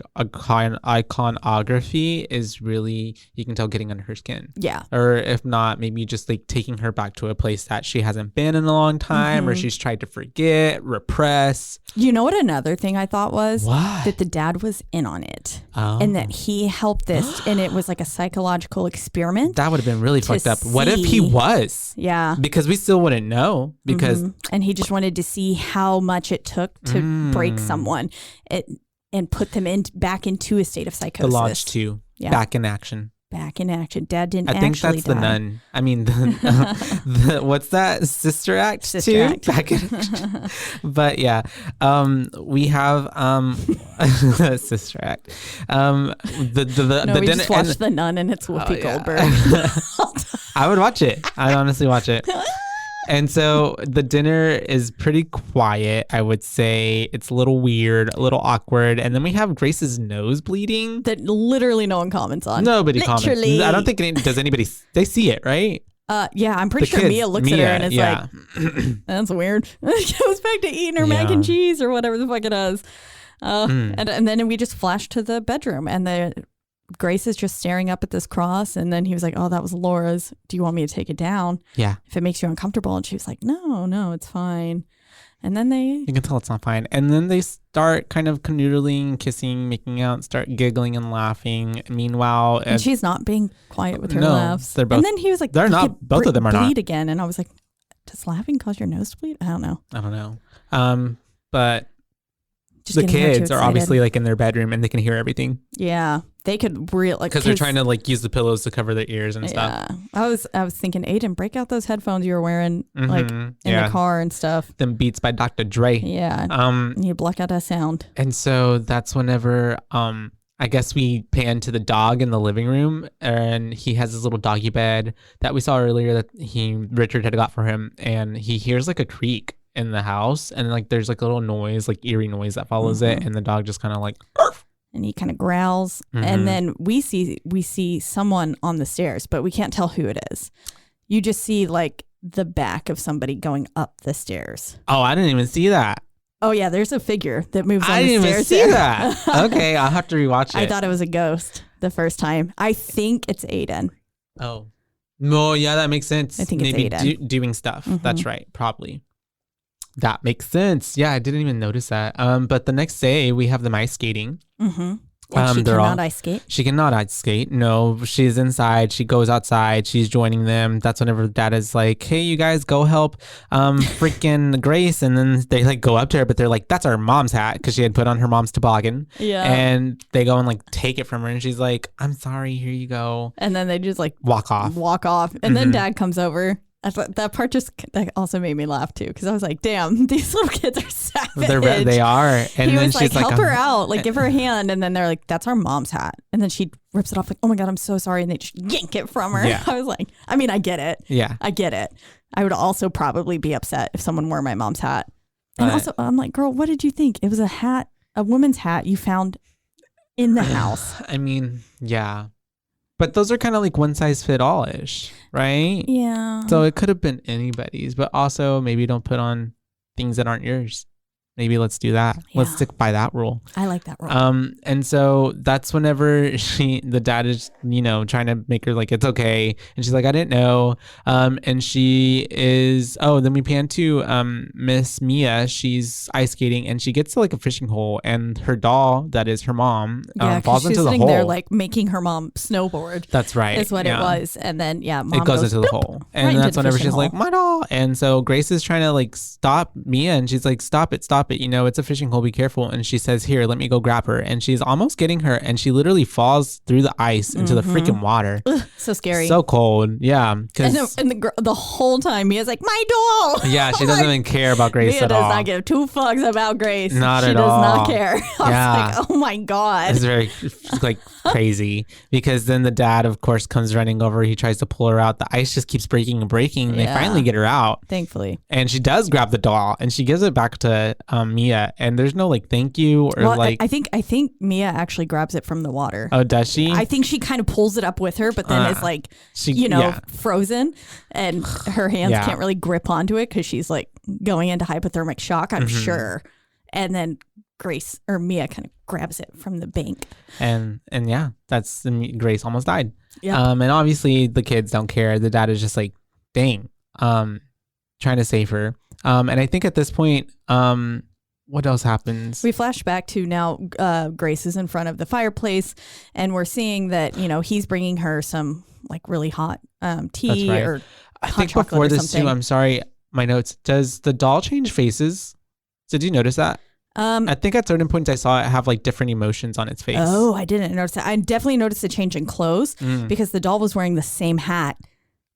is really, you can tell, getting under her skin. Yeah. Or if not, maybe just like taking her back to a place that she hasn't been in a long time, or she's tried to forget, repress. You know what another thing I thought was? What? That the dad was in on it. Oh. And that he helped this, and it was like a psychological experiment. That would have been really fucked up. What if he was? Yeah. Because we still wouldn't know. Because and he just wanted to see how much it took to break someone. And put them back into a state of psychosis. The Lodge 2, back in action. Back in action. Dad didn't actually I think that's die. the Nun. I mean, what's that? Sister Act 2? Back in action. But yeah, we have Sister Act. We just watched The Nun and it's Whoopi Goldberg. I would watch it. I'd honestly watch it. And so the dinner is pretty quiet, I would say. It's a little weird, a little awkward. And then we have Grace's nose bleeding. That literally no one comments on. Nobody comments. I don't think does anybody. They see it, right? Yeah, I'm pretty sure Mia looks at her and is like, that's weird. Goes back to eating her mac and cheese or whatever the fuck it is. And then we just flash to the bedroom, and Grace is just staring up at this cross, and then he was like, oh, that was Laura's. Do you want me to take it down? Yeah. If it makes you uncomfortable. And she was like, no, it's fine. And then you can tell it's not fine. And then they start kind of canoodling, kissing, making out, start giggling and laughing. Meanwhile, and she's not being quiet with her laughs. They're both, and then he was like, they're not, both of them are not. Bleed again. And I was like, does laughing cause your nose to bleed? I don't know. But just the kids are obviously like in their bedroom and they can hear everything. Yeah. They could really like, because they're trying to like use the pillows to cover their ears and stuff. I was thinking, Aiden, break out those headphones you were wearing like in the car and stuff. Them Beats by Dr. Dre. Yeah. You block out that sound. And so that's whenever I guess we pan to the dog in the living room, and he has his little doggy bed that we saw earlier that Richard had got for him, and he hears like a creak in the house, and like there's like a little noise, like eerie noise that follows it, and the dog just kind of like Arf! And he kind of growls, and then we see someone on the stairs, but we can't tell who it is. You just see like the back of somebody going up the stairs. Oh, I didn't even see that. Oh yeah, there's a figure that moves on the stairs. I didn't even see that. Okay, I'll have to rewatch it. I thought it was a ghost the first time. I think it's Aiden. Oh, no, yeah, that makes sense. I think maybe it's Aiden. Doing stuff. That's right, probably. That makes sense. Yeah, I didn't even notice that. But the next day we have them ice skating. And she cannot ice skate? She cannot ice skate. No, she's inside. She goes outside. She's joining them. That's whenever Dad is like, hey, you guys go help freaking Grace. And then they like go up to her, but they're like, that's our mom's hat, because she had put on her mom's toboggan. Yeah. And they go and like take it from her. And she's like, I'm sorry. Here you go. And then they just like walk off. And then Dad comes over. I thought that part that also made me laugh too, because I was like, damn, these little kids are savage. They are. And he then was she's like, help her out, like give her a hand. And then they're like, that's our mom's hat. And then she rips it off like, oh my God, I'm so sorry. And they just yank it from her. Yeah. I was like, I mean, I get it. Yeah. I get it. I would also probably be upset if someone wore my mom's hat. And also, I'm like, girl, what did you think? It was a hat, a woman's hat you found in the house. I mean, yeah. But those are kind of like one size fit all ish, right? Yeah. So it could have been anybody's, but also maybe don't put on things that aren't yours. Maybe let's do that. Yeah. Let's stick by that rule. I like that rule. And so that's whenever the dad is, trying to make her like, it's okay. And she's like, I didn't know. And she is, then we pan to Miss Mia. She's ice skating and she gets to like a fishing hole, and her doll, that is her mom, falls into the hole. She's sitting there like making her mom snowboard. That's right. Is what it was. And then, mom it goes into the hole. And that's whenever she's like, my doll. And so Grace is trying to like stop Mia, and she's like, stop it. It's a fishing hole, be careful. And she says, here, let me go grab her. And she's almost getting her, and she literally falls through the ice into the freaking water. Ugh, so scary. So cold. Yeah. And the whole time Mia's like, my doll. Yeah, she doesn't even care about Grace at all. Mia does not give two fucks about Grace. Not at all. She does not care. I was like, oh my God. It's very like crazy, because then the dad, of course, comes running over. He tries to pull her out. The ice just keeps breaking and breaking. And they finally get her out. Thankfully. And she does grab the doll, and she gives it back to Mia, and there's no like thank you or Well, like. I think Mia actually grabs it from the water. Oh, does she? I think she kind of pulls it up with her, but then it's like, frozen, and her hands can't really grip onto it because she's like going into hypothermic shock, I'm sure. And then Grace or Mia kind of grabs it from the bank. And yeah, that's Grace almost died. Yeah. And obviously the kids don't care. The dad is just like, dang, trying to save her. And I think at this point, what else happens? We flash back to now Grace is in front of the fireplace, and we're seeing that, he's bringing her some like really hot tea or I hot think chocolate before or this something. too, I'm sorry, my notes. Does the doll change faces? Did you notice that? I think at certain points I saw it have like different emotions on its face. Oh, I didn't notice that. I definitely noticed a change in clothes because the doll was wearing the same hat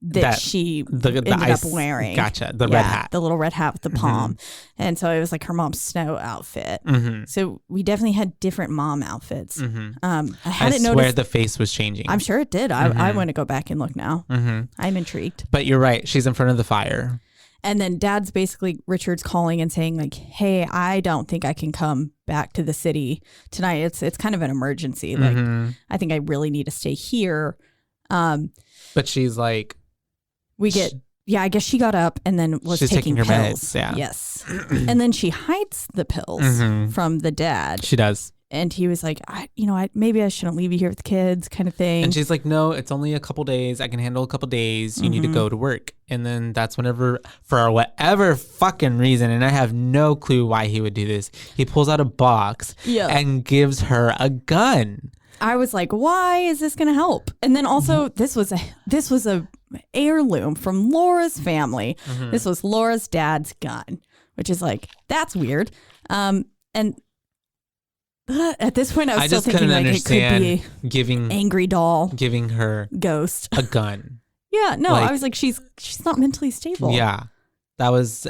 that she ended up wearing. Gotcha. The red hat. The little red hat with the palm. And so it was like her mom's snow outfit. So we definitely had different mom outfits. I hadn't swear noticed. the face was changing. I'm sure it did. I want to go back and look now. I'm intrigued. But you're right. She's in front of the fire. And then Dad's basically, Richard's calling and saying like, hey, I don't think I can come back to the city tonight. It's kind of an emergency. Like, I think I really need to stay here. But she's like, I guess she got up and then was taking her pills. meds. Yeah. Yes. And then she hides the pills from the dad. She does. And he was like, maybe I shouldn't leave you here with the kids kind of thing. And she's like, no, it's only a couple days. I can handle a couple days. You need to go to work. And then that's whenever, for whatever fucking reason, and I have no clue why he would do this, he pulls out a box and gives her a gun. I was like, why is this going to help? And then also this was a heirloom from Laura's family. This was Laura's dad's gun, which is like, that's weird. And at this point, I was still thinking like it could be giving angry doll, giving her ghost a gun. Yeah, no, I was like, she's not mentally stable. Yeah, that was.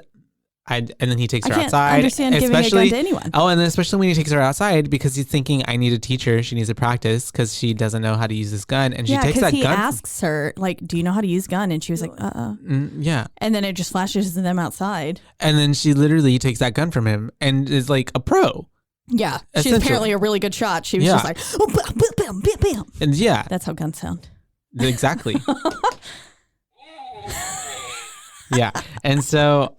And then he takes her outside. I can't understand giving a gun to anyone. Oh, and then especially when he takes her outside because he's thinking, I need to teach her. She needs to practice because she doesn't know how to use this gun. And she takes that gun. Yeah, because he asks her, like, do you know how to use gun? And she was like, yeah. And then it just flashes to them outside. And then she literally takes that gun from him and is like a pro. Yeah, she's apparently a really good shot. She was just like, oh, bam, bam, bam, bam. And yeah. That's how guns sound. Exactly. Yeah. And so,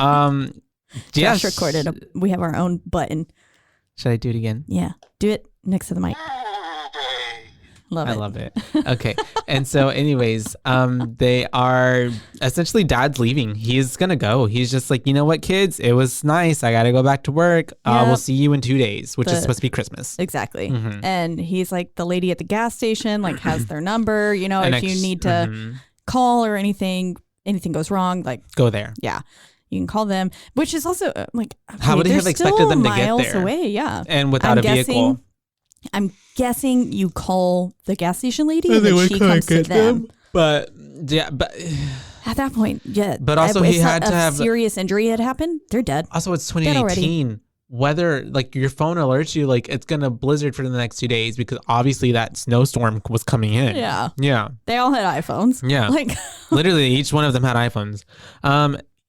Josh recorded. We have our own button. Should I do it again? Yeah. Do it next to the mic. I love it. Okay. And so anyways, they are essentially dad's leaving. He's going to go. He's just like, you know what, kids, it was nice. I got to go back to work. We'll see you in 2 days, which is supposed to be Christmas. Exactly. And he's like, the lady at the gas station, like has their number, if you need to call or anything goes wrong, like go there. Yeah. You can call them, which is also like, okay, how would he have expected them to get there? Away, yeah. And without a vehicle. I'm guessing you call the gas station lady and then she comes to them. But at that point, yeah. But also he had to have serious injury had happened. They're dead. Also, it's 2018. Weather, like your phone alerts you, like it's gonna blizzard for the next 2 days because obviously that snowstorm was coming in. Yeah. Yeah. They all had iPhones. Yeah. Like literally each one of them had iPhones.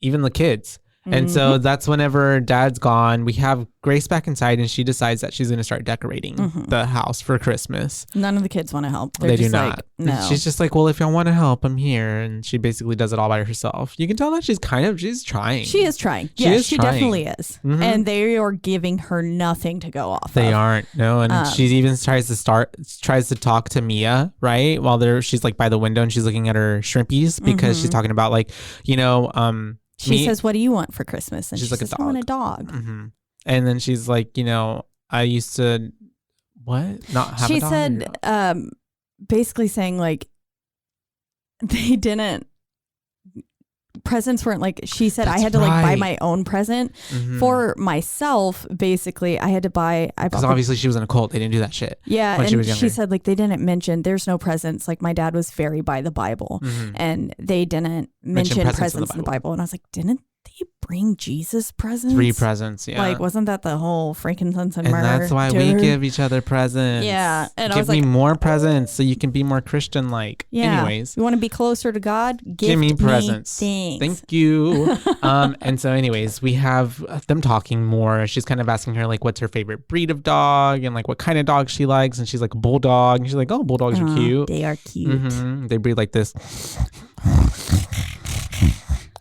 Even the kids. And so that's whenever dad's gone, we have Grace back inside and she decides that she's going to start decorating the house for Christmas. None of the kids want to help. They do not. Like, no. She's just like, well, if y'all want to help, I'm here. And she basically does it all by herself. You can tell that she's trying. She is trying. Yes, she definitely is. And they are giving her nothing to go off They aren't. No. And she even tries to talk to Mia, right? While she's like by the window and she's looking at her shrimpies because she's talking about like, she says, what do you want for Christmas? And she's like, I want a dog. And then she's like, I used to, what? Not have a dog? She said, basically saying like, they didn't, presents weren't like, she said I had to like buy my own present for myself. Basically, I had to buy. Because obviously she was in a cult. They didn't do that shit. Yeah. And she said like, they didn't mention there's no presents. Like my dad was very by the Bible and they didn't mention presents in the Bible. And I was like, didn't they bring Jesus presents? 3 presents, yeah. Like, wasn't that the whole frankincense and and myrrh? that's why we give each other presents. Yeah. And I give was me like, more presents so you can be more Christian-like. yeah. Anyways. You want to be closer to God? Give me presents. Things. Thank you. And so anyways, we have them talking more. She's kind of asking her like what's her favorite breed of dog and like what kind of dog she likes. And she's like, bulldog. And she's like, oh, bulldogs are cute. They are cute. Mm-hmm. They breed like this.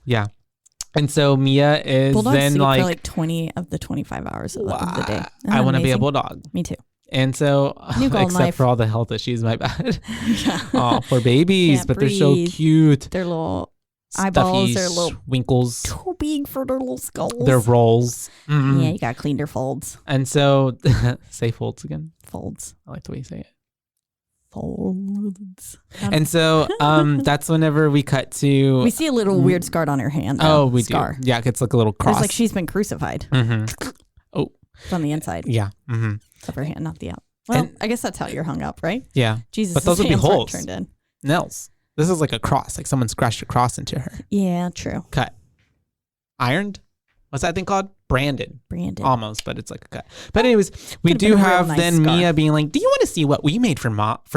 Yeah. And so Mia is Bulldogs then sleep like, for like 20 of the 25 hours of the day. Isn't I that want to be a amazing? bulldog. Me too. And so, New golden except life. for all the health issues, my bad. Yeah. Oh, for babies, Can't but they're so breathe. cute. Their little eyeballs Stuffy are little winkles. too big for their little skulls. Their rolls. Mhm. Yeah, you gotta clean their folds. And so, say folds again. Folds. I like the way you say it. Folds. And so, that's whenever we cut to. We see a little weird scar on her hand. Oh, though. we scar. do. Yeah, it's like a little cross. It's like she's been crucified. Mm-hmm. Oh, It's on the inside yeah. Mm-hmm. of her hand, not the out. Well, And- I guess that's how you're hung up, right? Yeah. Jesus, But those would be hands weren't holes. turned in. Nails. This is like a cross. Like someone scratched a cross into her. Yeah, true. Cut. Ironed? What's that thing called? Branded. Brandon. Almost, but it's like a cut. But anyways, we Could've do been a real have nice then scar. Mia being like, do you want to see what we made for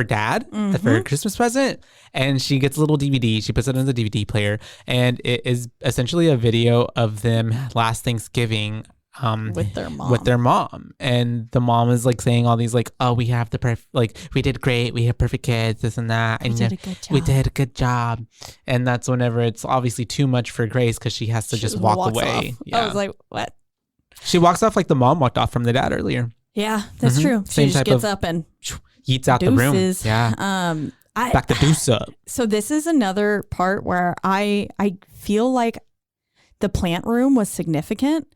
dad for her Christmas present? And she gets a little DVD. She puts it in the DVD player. And it is essentially a video of them last Thanksgiving With their mom. With their mom. And the mom is like saying all these like, oh, we have the like, we did great. We have perfect kids, this and that. And We did a good We job. did a good job. And that's whenever it's obviously too much for Grace because she has to just walk walks away. off. I was like, what? She walks off like the mom walked off from the dad earlier. Yeah, that's Mhm. true. Same She just type gets of- up and Yeets out the room. deuces. Yeah. I Back the deuce up. So this is another part where I feel like the plant room was significant.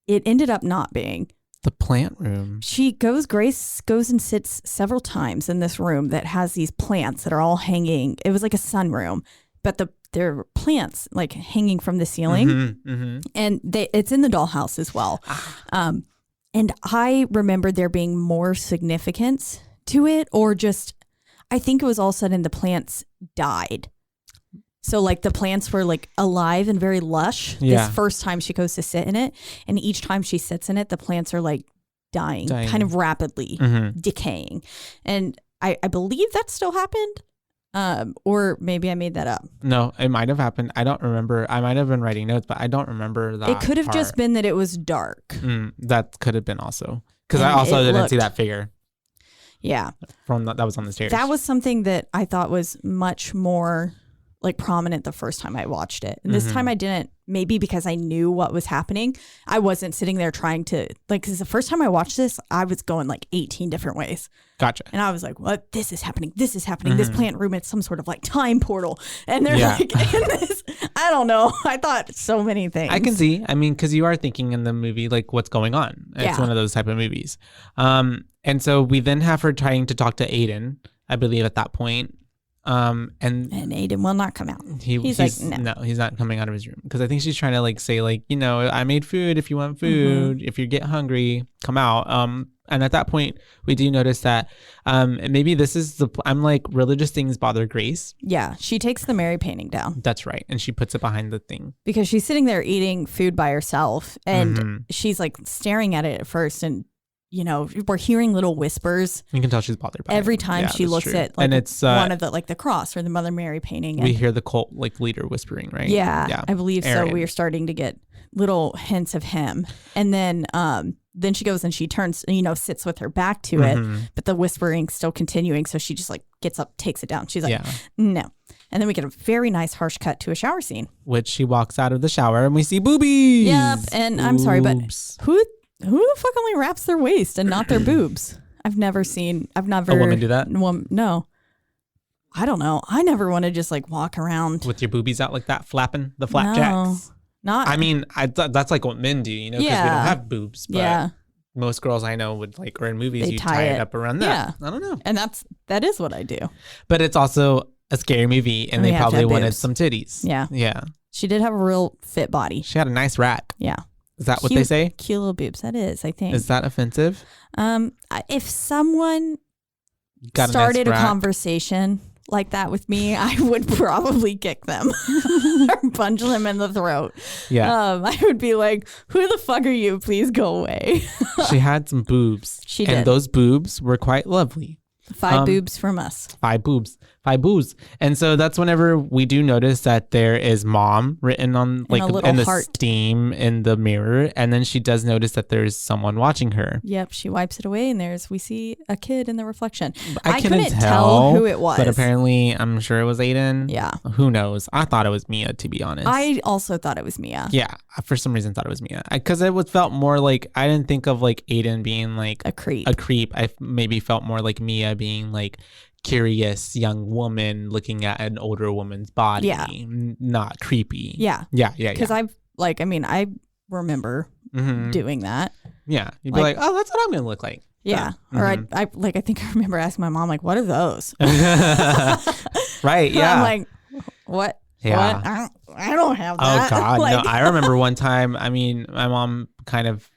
It ended up not being. The plant room. Grace goes and sits several times in this room that has these plants that are all hanging. It was like a sunroom, but there are plants like hanging from the ceiling, and it's in the dollhouse as well. And I remember there being more significance to it, or just I think it was all of a sudden the plants died. So like the plants were like alive and very lush. Yeah. This first time she goes to sit in it, and each time she sits in it, the plants are like dying. Kind of rapidly decaying. And I believe that still happened. Or maybe I made that up. No, it might have happened. I don't remember. I might have been writing notes, but I don't remember that. It could have just been that it was dark. That could have been also. Because And I also it didn't see looked- that figure Yeah. from that was on the stairs. That was something that I thought was much more like prominent the first time I watched it. And this time I didn't, maybe because I knew what was happening. I wasn't sitting there trying to, like, because the first time I watched this, I was going like 18 different ways. Gotcha. And I was like, what? This is happening. This is happening. This plant room, it's some sort of like time portal. And they're Yeah. like, in this, I don't know. I thought so many things. I can see. I mean, because you are thinking in the movie, like, what's going on? It's Yeah. one of those type of movies. And so we then have her trying to talk to Aiden, I believe, at that point. And Aiden will not come out. he's like, no, he's not coming out of his room because I think she's trying to like say like, you know, I made food. If you want food, if you get hungry, come out. And at that point, we do notice that maybe this is I'm like, religious things bother Grace. Yeah. She takes the Mary painting down That's right, and she puts it behind the thing. because she's sitting there eating food by herself, and she's like staring at it at first, and you know, we're hearing little whispers You can tell she's bothered by every it. time Yeah, she that's looks true. at like and it's one of the like the cross or the Mother Mary painting. we And hear the cult like leader whispering, right? yeah, I believe Aaron. so. We are starting to get little hints of him, and then she goes and she turns, you know, sits with her back to it, but the whispering's still continuing. So she just like gets up, takes it down. She's like, no. And then we get a very nice harsh cut to a shower scene. Which she walks out of the shower and we see boobies. Yep. And I'm sorry, but Boobs. who the fuck only wraps their waist and not their boobs? I've never A woman do that? No. I don't know. I never want to just like walk around. With your boobies out like that, flapping the flapjacks. Not. I mean, that's like what men do, you know, because we Yeah. don't have boobs. But Yeah. most girls I know would like, or in movies, They you tie tie it it. up around that. I don't know. And that is what I do. But it's also a scary movie and We they have to probably have wanted boobs. some titties. Yeah. Yeah. She did have a real fit body. She had a nice rack. Yeah. Is that what Cute- they say? Cute little boobs. That is, I think. Is that offensive? If someone Got started a a nice rack. conversation like that with me, I would probably kick them or punch them in the throat. Yeah. I would be like, who the fuck are you? Please go away. She had some boobs. She did. And those boobs were quite lovely. 5 boobs from us. 5 boobs. 5 boobs. And so that's whenever we do notice that there is mom written on like in the heart. steam in the mirror. And then she does notice that there's someone watching her. Yep. She wipes it away and we see a kid in the reflection. I couldn't tell who it was. But apparently I'm sure it was Aiden. Yeah. Who knows? I thought it was Mia, to be honest. I also thought it was Mia. Yeah. For some reason thought it was Mia. Because felt more like, I didn't think of like Aiden being like a creep. I maybe felt more like Mia being like curious young woman looking at an older woman's body. Yeah. Not creepy. Yeah. Yeah. Because I remember doing that. Yeah. You'd be like, oh, that's what I'm going to look like. Yeah. Or I think I remember asking my mom, like, what are those? Right. Yeah. I'm like, what? Yeah. What? I don't have that. Oh God. Like, No, I remember one time, I mean, my mom kind of,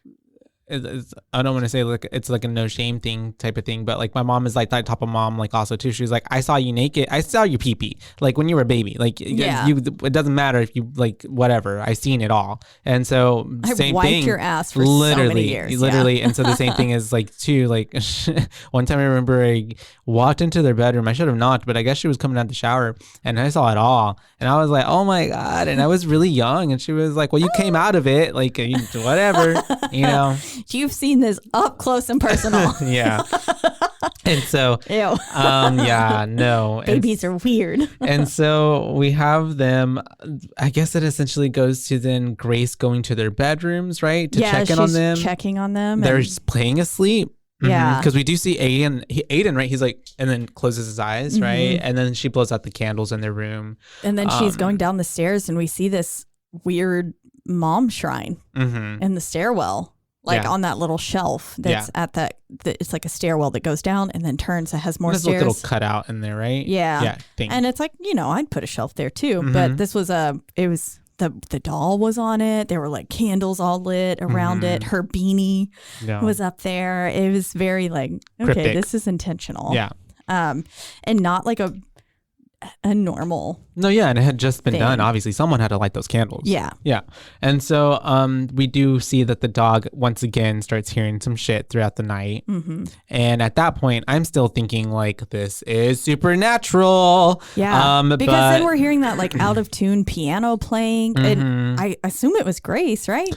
I don't want to say like it's like a no shame thing type of thing, but like my mom is like that type of mom, like also too. She was like, I saw you naked. I saw you pee-pee like when you were a baby. Like it doesn't matter if you like whatever. I seen it all. And so same wiped thing. your ass for so many years. Literally. And so the same thing is like too, like one time I remember I walked into their bedroom. I should have knocked, but I guess she was coming out the shower and I saw it all. And I was like, oh my God. And I was really young. And she was like, well, you came out of it. Like whatever, you know. You've seen this up close and personal. Yeah. And so, Ew. yeah, no. Babies are weird. And so we have them, I guess it essentially goes to then Grace going to their bedrooms, right? To check in on them. Checking on them. They're just playing asleep. Yeah. Because we do see Aiden, right? He's like, and then closes his eyes, right? And then she blows out the candles in their room. And then she's going down the stairs and we see this weird mom shrine in the stairwell. Like on that little shelf that's at it's like a stairwell that goes down and then turns. It has more stairs. There's a little cutout in there, right? Yeah. Yeah. And it's like, I'd put a shelf there too. But this was the doll was on it. There were like candles all lit around it. Her beanie was up there. It was very like, okay, cryptic. This is intentional. Yeah. And not like a normal. No, yeah, and it had just been done. Obviously, someone had to light those candles. Yeah. Yeah. And so we do see that the dog once again starts hearing some shit throughout the night. And at that point, I'm still thinking like this is supernatural. Yeah. Because then we're hearing that like out of tune piano playing. And I assume it was Grace, right?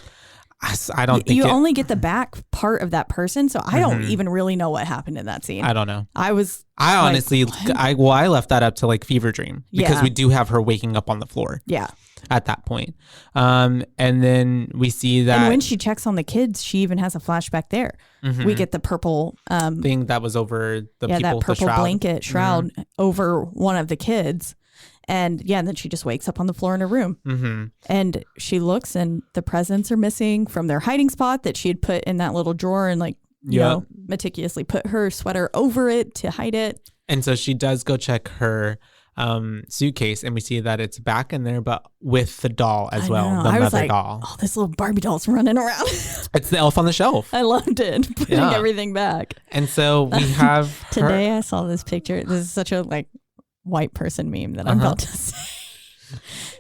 I don't think you only get the back part of that person, so I don't even really know what happened in that scene. I don't know. I honestly, I left that up to like fever dream because we do have her waking up on the floor. Yeah. At that point. And then we see that. And when she checks on the kids, she even has a flashback there. We get the purple thing that was over the people, that purple shroud. blanket shroud over one of the kids. And then she just wakes up on the floor in her room. And she looks and the presents are missing from their hiding spot that she had put in that little drawer and like, you know, meticulously put her sweater over it to hide it. And so she does go check her suitcase and we see that it's back in there, but with the doll as well. The mother doll. Oh, this little Barbie doll's running around. It's the elf on the shelf. I loved it. Putting everything back. And so we have today I saw this picture. This is such a like white person meme that I'm about to say.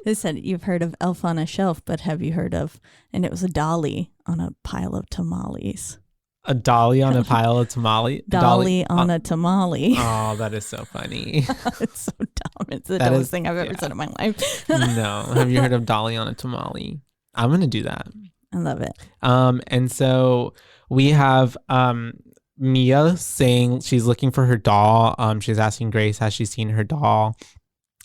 It said, you've heard of elf on a shelf, but have you heard of, and it was a dolly on a pile of tamales. A dolly on a pile of tamale? Dolly on a tamale. Oh, that is so funny. It's so dumb. It's the dumbest thing I've ever said in my life. No. Have you heard of dolly on a tamale? I'm going to do that. I love it. And so we have Mia saying she's looking for her doll. She's asking Grace, has she seen her doll?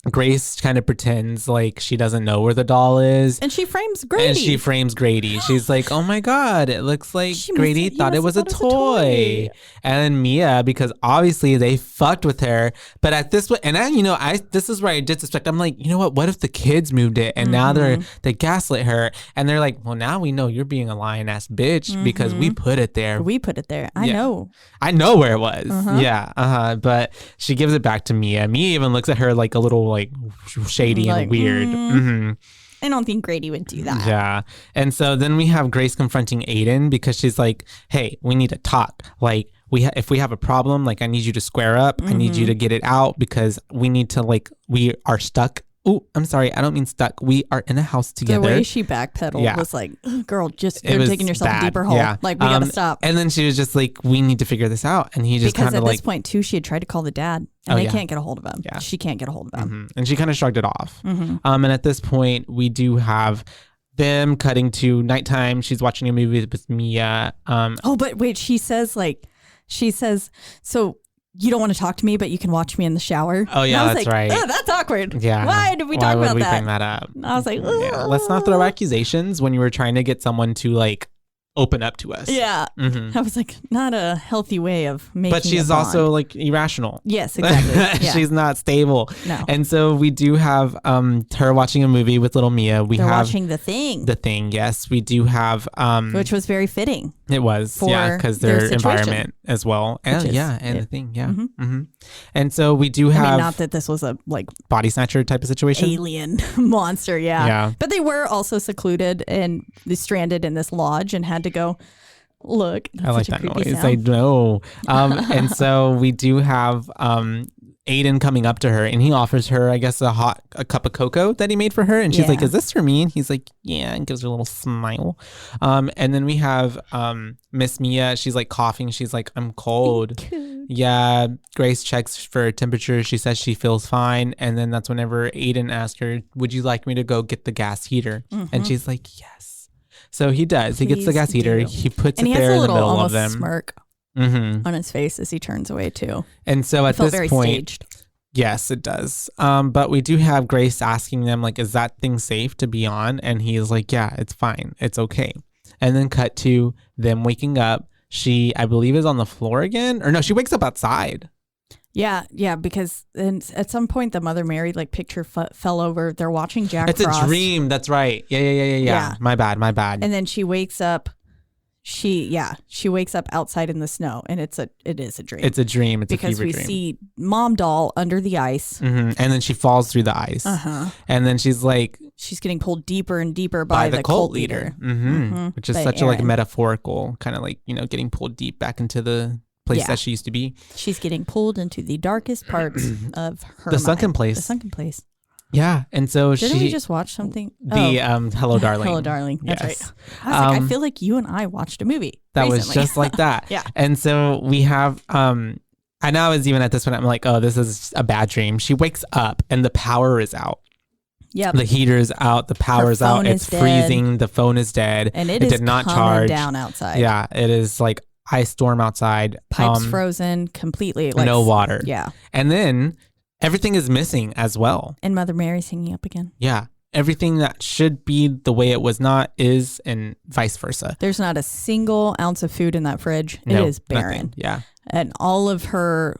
Grace kind of pretends like she doesn't know where the doll is. And she frames Grady. She's like, oh my God, it looks like Grady thought it was a toy. And then Mia, because obviously they fucked with her. But at this point, and this is where I did suspect. I'm like, you know what if the kids moved it and now they gaslit her and they're like, well, now we know you're being a lying ass bitch because we put it there. I know where it was. Yeah. But she gives it back to Mia. Mia even looks at her like a little like shady and weird. I don't think Grady would do that. Yeah. And so then we have Grace confronting Aiden because she's like, hey, we need to talk. Like, if we have a problem, like, I need you to square up. I need you to get it out because we need to, like, we are stuck. Oh, I'm sorry. I don't mean stuck. We are in a house together. The way she backpedaled was like, girl, just you're taking yourself bad. a deeper hole. Yeah. Like, we got to stop. And then she was just like, we need to figure this out. And he just kind of like. Because at this point, too, she had tried to call the dad and they can't get a hold of him. Yeah. She can't get a hold of him. And she kind of shrugged it off. And at this point, we do have them cutting to nighttime. She's watching a movie with Mia. But wait, she says, so you don't want to talk to me, but you can watch me in the shower. Oh, yeah, that's right. Oh, that's awkward. Yeah. Why did we talk about that? Why would we bring that up? And I was like, yeah. Let's not throw accusations when you were trying to get someone to like open up to us. Yeah. I was like, not a healthy way of making But she's also like irrational. Yes, exactly. Yeah. She's not stable. No. And so we do have her watching a movie with little Mia. They're watching The Thing. The Thing, yes. We do have which was very fitting. It was, because their environment as well. And The Thing, And so we do have not that this was a like body snatcher type of situation. Alien monster, Yeah. But they were also secluded and stranded in this lodge and had to go look. I like that noise. Sound. I know. And so we do have Aiden coming up to her and he offers her, I guess, a cup of cocoa that he made for her. And she's like, is this for me? And he's like, yeah, and gives her a little smile. And then we have Miss Mia. She's like coughing. She's like, I'm cold. Yeah. Grace checks for temperature. She says she feels fine. And then that's whenever Aiden asked her, would you like me to go get the gas heater? And she's like, yes. So he does. He gets the gas heater. He puts it there in the middle of them. Smirk on his face as he turns away too. And so at this very point, staged. Yes, it does. But we do have Grace asking them, like, is that thing safe to be on? And he's like, yeah, it's fine. It's okay. And then cut to them waking up. She, I believe, is on the floor again. Or no, she wakes up outside. Yeah, because at some point the Mother Mary like picture fell over. They're watching Jack It's Frost. a dream. That's right. Yeah. My bad. And then she wakes up. She wakes up outside in the snow, and it is a dream. It's a dream. It's because a fever dream. Because we see Mom Doll under the ice, and then she falls through the ice, and then she's getting pulled deeper and deeper by the cult leader, which is such a like metaphorical kind of like getting pulled deep back into the place that she used to be. She's getting pulled into the darkest parts of her sunken place. The sunken place. Yeah, and so Didn't we just watch something? Hello, Darling. Hello, Darling. That's right. I was like, I feel like you and I watched a movie that recently. was just like that. Yeah. And so we have, and I was even at this point, I'm like, oh, this is a bad dream. She wakes up and the power is out. Yep. The heater is out. The power's out. It's freezing. The phone is dead. And it did not charge. Down outside. Yeah, it is like ice storm outside. Pipes frozen completely. Like, no water. Yeah. And then everything is missing as well. And Mother Mary's hanging up again. Yeah. Everything that should be the way it was not is, and vice versa. There's not a single ounce of food in that fridge. It is barren. Nothing. Yeah. And all of her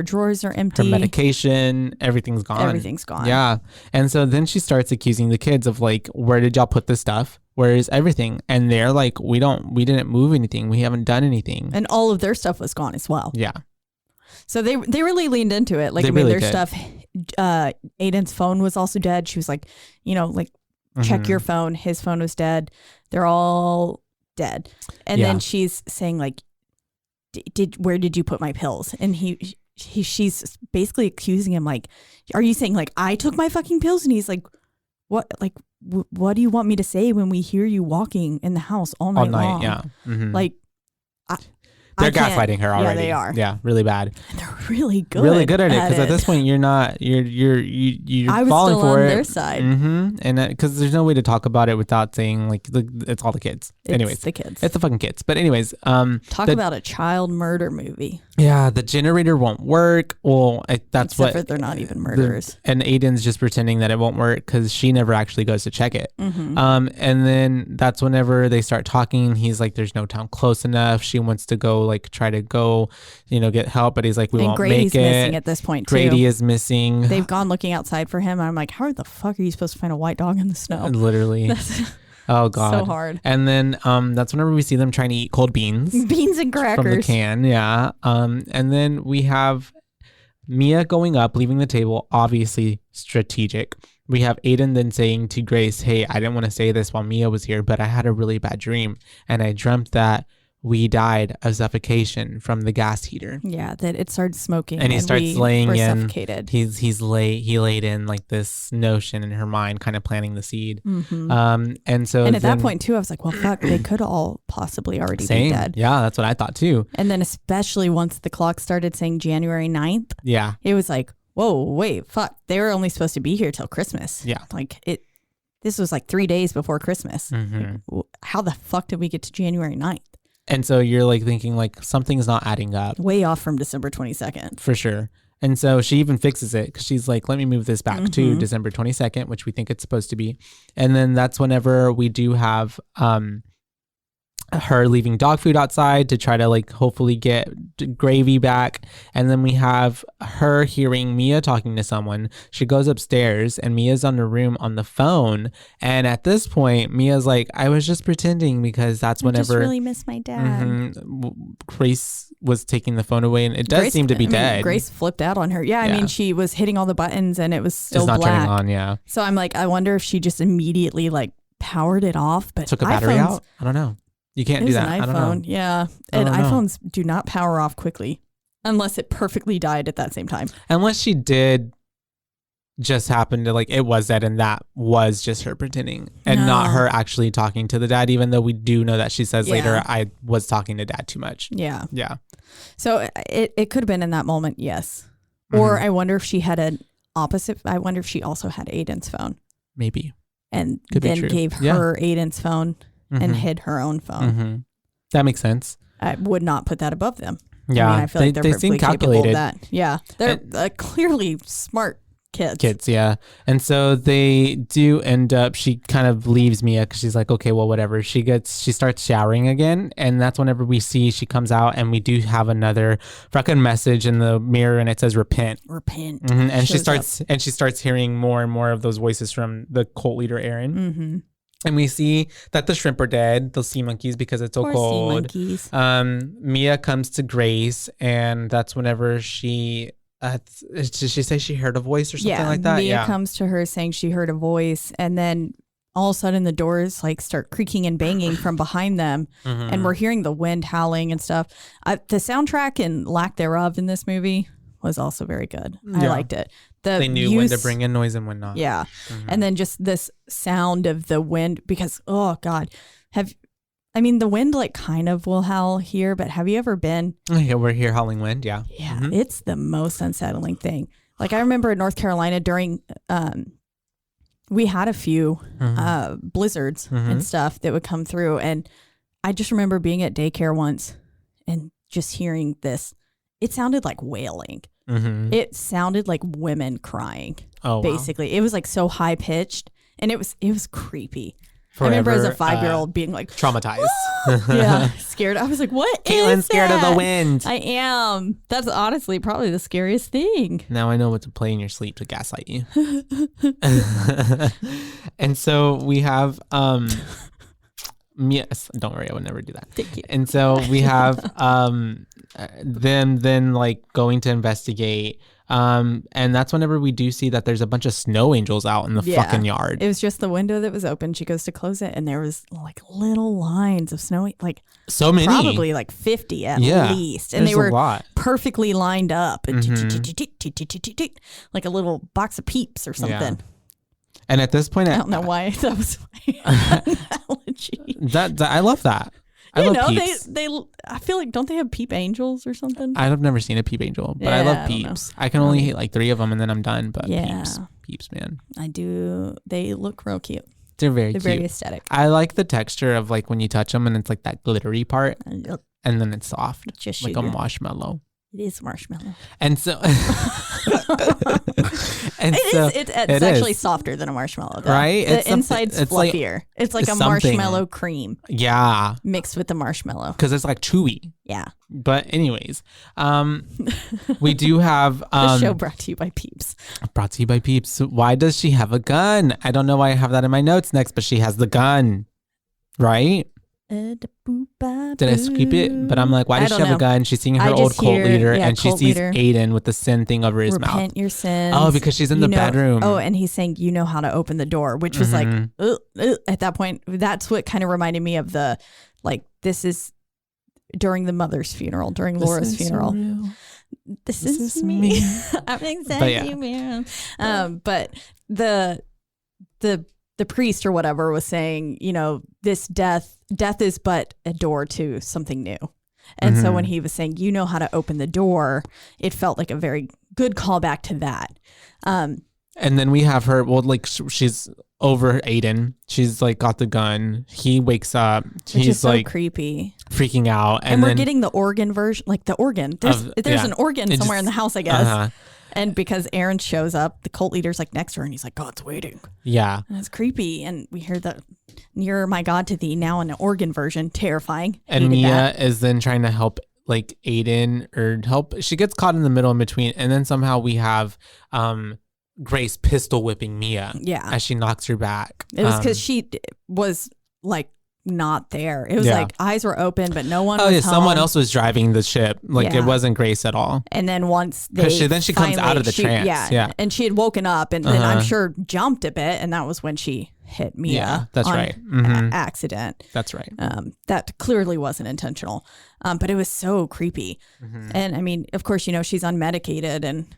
drawers are empty. Her medication, everything's gone. Everything's gone. Yeah. And so then she starts accusing the kids of like, where did y'all put this stuff? Where is everything? And they're like, we didn't move anything. We haven't done anything. And all of their stuff was gone as well. Yeah. So they really leaned into it. Like, they their did. stuff, Aiden's phone was also dead. She was like, check your phone. His phone was dead. They're all dead. And then she's saying like, where did you put my pills? And she's basically accusing him like, are you saying like I took my fucking pills? And he's like, what? Like, what do you want me to say when we hear you walking in the house all night long? Yeah. Mm-hmm. Like, they're gaslighting her already. Yeah, they are. Yeah, really bad. And they're really good. Really good at it because at this point you're falling still for on it. Their side. Mm-hmm. And because there's no way to talk about it without saying like it's all the kids. It's the kids. It's the fucking kids. But anyways, talk about a child murder movie. Yeah, the generator won't work. Well, Except for they're not even murderers. And Aiden's just pretending that it won't work because she never actually goes to check it. Mm-hmm. And then that's whenever they start talking. He's like, "There's no town close enough." She wants to go, get help, but he's like, "We won't Grady's make it." Missing at this point too. Grady is missing. They've gone looking outside for him. I'm like, how the fuck are you supposed to find a white dog in the snow? Literally. Oh God. So hard. And then that's whenever we see them trying to eat cold beans. Beans and crackers. From the can, yeah. And then we have Mia going up, leaving the table, obviously strategic. we have Aiden then saying to Grace, hey, I didn't want to say this while Mia was here, but I had a really bad dream. And I dreamt that we died of suffocation from the gas heater. Yeah, that it started smoking. And he starts laying in. Suffocated. He laid in like this notion in her mind, kind of planting the seed. Mm-hmm. And at that point too, I was like, well, fuck, they could all possibly already be dead. Yeah, that's what I thought too. And then especially once the clock started saying January 9th. Yeah. It was like, whoa, wait, fuck. They were only supposed to be here till Christmas. Yeah. Like this was like 3 days before Christmas. Mm-hmm. Like, how the fuck did we get to January 9th? And so you're like thinking like something's not adding up. Way off from December 22nd. For sure. And so she even fixes it because she's like, let me move this back to December 22nd, which we think it's supposed to be. And then that's whenever we do have her leaving dog food outside to try to like hopefully get gravy back. And then we have her hearing Mia talking to someone. She goes upstairs and Mia's on the room on the phone. And at this point, Mia's like, I was just pretending, because that's whenever I just really miss my dad. Grace was taking the phone away, and it does seem to be dead. Grace flipped out on her. Yeah, I mean, she was hitting all the buttons and it was still not black. turning on. Yeah. So I'm like, I wonder if she just immediately like powered it off. But took a battery out. I don't know. You can't do that. An iPhone. I don't know. Yeah. And iPhones do not power off quickly unless it perfectly died at that same time. Unless she did just happen to like, it was dead and that was just her pretending and not her actually talking to the dad, even though we do know that she says later, I was talking to dad too much. Yeah. Yeah. So it could have been in that moment. Yes. Or I wonder if she had an opposite. I wonder if she also had Aiden's phone. Maybe. And could then gave her Aiden's phone. And hid her own phone. That makes sense. I would not put that above them. Yeah, I mean, I feel like they're seem perfectly capable calculated. of that. Yeah, they're clearly smart kids. Yeah. And so they do end up, she kind of leaves Mia because she's like, okay, well, whatever. She starts showering again. And that's whenever we see she comes out and we do have another fucking message in the mirror and it says repent. Repent. And she starts hearing more and more of those voices from the cult leader, Aaron. And we see that the shrimp are dead, the sea monkeys, because it's so cold. Sea monkeys. Mia comes to Grace, and that's whenever did she say she heard a voice or something like that? Mia comes to her saying she heard a voice, and then all of a sudden the doors like start creaking and banging from behind them, and we're hearing the wind howling and stuff. The soundtrack and lack thereof in this movie was also very good. I liked it. They knew when to bring in noise and when not. Yeah. And then just this sound of the wind, because, oh God, the wind like kind of will howl here, but have you ever been? Yeah, we're here howling wind. Yeah. Yeah. It's the most unsettling thing. Like I remember in North Carolina during, we had a few blizzards and stuff that would come through. And I just remember being at daycare once and just hearing this. It sounded like wailing. It sounded like women crying. Oh, basically. Wow. It was like so high pitched and it was creepy. Forever, I remember as a 5-year-old being like traumatized. Yeah, scared. I was like, what Caitlin's is scared that? of the wind. I am. That's honestly probably the scariest thing. Now I know what to play in your sleep to gaslight you. And so we have yes, don't worry, I would never do that. Thank you. And so we have them then like going to investigate. And that's whenever we do see that there's a bunch of snow angels out in the fucking yard. It was just the window that was open. She goes to close it and there was like little lines of snow, like so many, probably like 50 at least. And they were perfectly lined up like a little box of Peeps or something. Yeah. And at this point, I don't know why that was my analogy. That I love that. I love Peeps. they I feel like, don't they have Peep Angels or something? I've never seen a Peep Angel, but I love Peeps. I can only hit like 3 of them and then I'm done. But Peeps, man. I do. They look real cute. They're very cute. Very aesthetic. I like the texture of like when you touch them and it's like that glittery part and then it's soft, just like a marshmallow. It is marshmallow. And so it's actually softer than a marshmallow, though. Right? The inside's fluffier. It's like a marshmallow cream. Yeah. Mixed with the marshmallow. Because it's like chewy. Yeah. But anyways, we do have the show brought to you by Peeps. Brought to you by Peeps. Why does she have a gun? I don't know why I have that in my notes next, but she has the gun. Right? Did I skip it? But I'm like, why does she have a gun? She's seeing her old cult leader, and she sees Aiden with the sin thing over his mouth. Repent your sins. Oh, because she's in the bedroom. Oh, and he's saying, you know how to open the door, which was like, at that point, that's what kind of reminded me of the, like, this is during the mother's funeral, during Laura's funeral. This is me. I'm exactly me. But the priest or whatever was saying, you know, this death is but a door to something new. And so when he was saying, you know how to open the door, it felt like a very good callback to that. And then we have her, well, like she's over Aiden. She's like got the gun. He wakes up. He's so like creepy, freaking out. And we're getting the organ version, like the organ. There's an organ somewhere in the house, I guess. And because Aaron shows up, the cult leader's like next to her and he's like, God's waiting. Yeah. And it's creepy. And we hear the nearer my God to thee now in an organ version. Terrifying. And Mia is then trying to help like Aiden or help. She gets caught in the middle in between. And then somehow we have Grace pistol whipping Mia as she knocks her back. It was because she was like not there. It was like eyes were open, but no one was home. Someone else was driving the ship. Like it wasn't Grace at all. And then once she comes out of the trance. And she had woken up and then I'm sure jumped a bit, and that was when she hit Mia. Yeah, that's right. Accident. That's right. That clearly wasn't intentional. But it was so creepy. And I mean, of course, you know, she's unmedicated and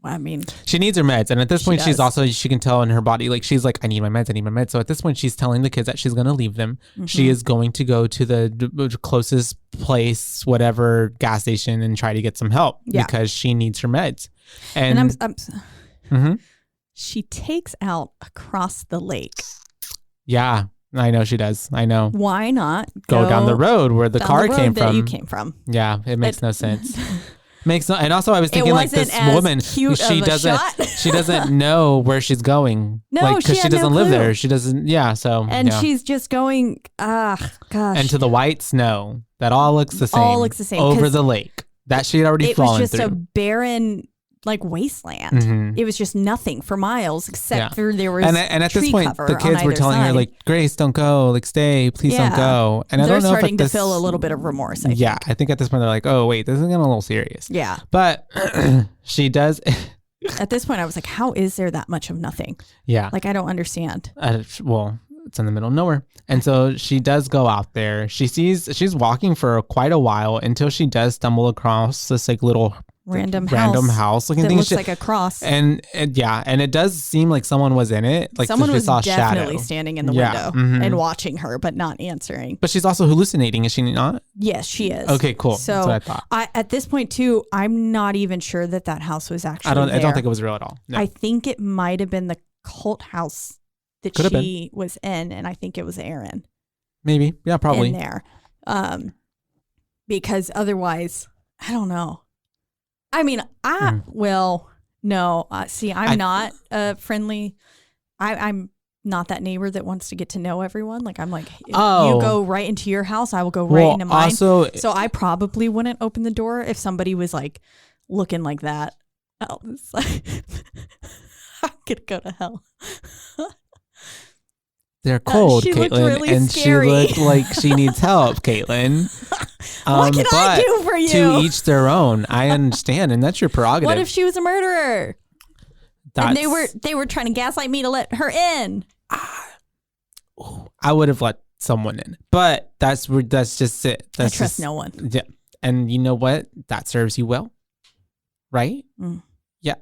I mean, she needs her meds. And at this point, she can tell in her body, like, she's like, I need my meds. So at this point, she's telling the kids that she's going to leave them. She is going to go to the closest place, whatever gas station, and try to get some help because she needs her meds. And she takes out across the lake. Yeah, I know she does. I know. Why not go down the road where the car came from? You came from. Yeah, it makes no sense. And also I was thinking like this woman, she doesn't know where she's going. No, because she doesn't live there. She doesn't. Yeah. So she's just going. Gosh. And to the white snow, that all looks the same. Over the lake that she had already fallen through. It was just a barren like wasteland. It was just nothing for miles except for there was and at this point the kids were telling her like, Grace, don't go, like stay, please don't go. And they're starting to feel a little bit of remorse. I think at this point they're like, oh wait, this is getting a little serious. Yeah, but she does. At this point I was like, how is there that much of nothing? Yeah, like I don't understand. Well, it's in the middle of nowhere. And so she does go out there. She's walking for quite a while until she does stumble across this like little random house looking thing. Looks like a cross. And it does seem like someone was in it. Like someone was saw definitely shadow. Standing in the window and watching her, but not answering. But she's also hallucinating, is she not? Yes, she is. Okay, cool. So that's what I thought. At this point too, I'm not even sure that house was actually I don't think it was real at all. No. I think it might have been the cult house that she was in, and I think it was Aaron. Maybe. Yeah, probably. In there. Because otherwise, I don't know. I mean, no. See, I'm not friendly. I'm not that neighbor that wants to get to know everyone. Like, I'm like, if you go right into your house, I will go right into mine. So I probably wouldn't open the door if somebody was like looking like that. Oh, it's like, I'm gonna go to hell. They're cold, she Caitlin, really and scary. She looked like she needs help, Caitlin. What can I do for you? To each their own. I understand, and that's your prerogative. What if she was a murderer? And they were trying to gaslight me to let her in. I would have let someone in, but that's just it. I trust no one. Yeah, and you know what? That serves you well, right? Yeah.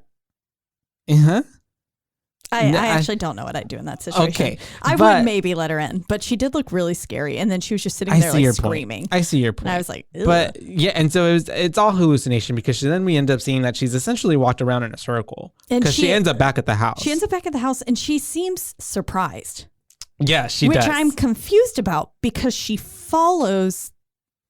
I actually don't know what I'd do in that situation. Okay, I would maybe let her in, but she did look really scary, and then she was just sitting there like screaming. I see your point. And I was like, ugh. But yeah, and so it's all hallucination because then we end up seeing that she's essentially walked around in a circle because she ends up back at the house. She ends up back at the house, and she seems surprised. Yeah, she does. Which I'm confused about because she follows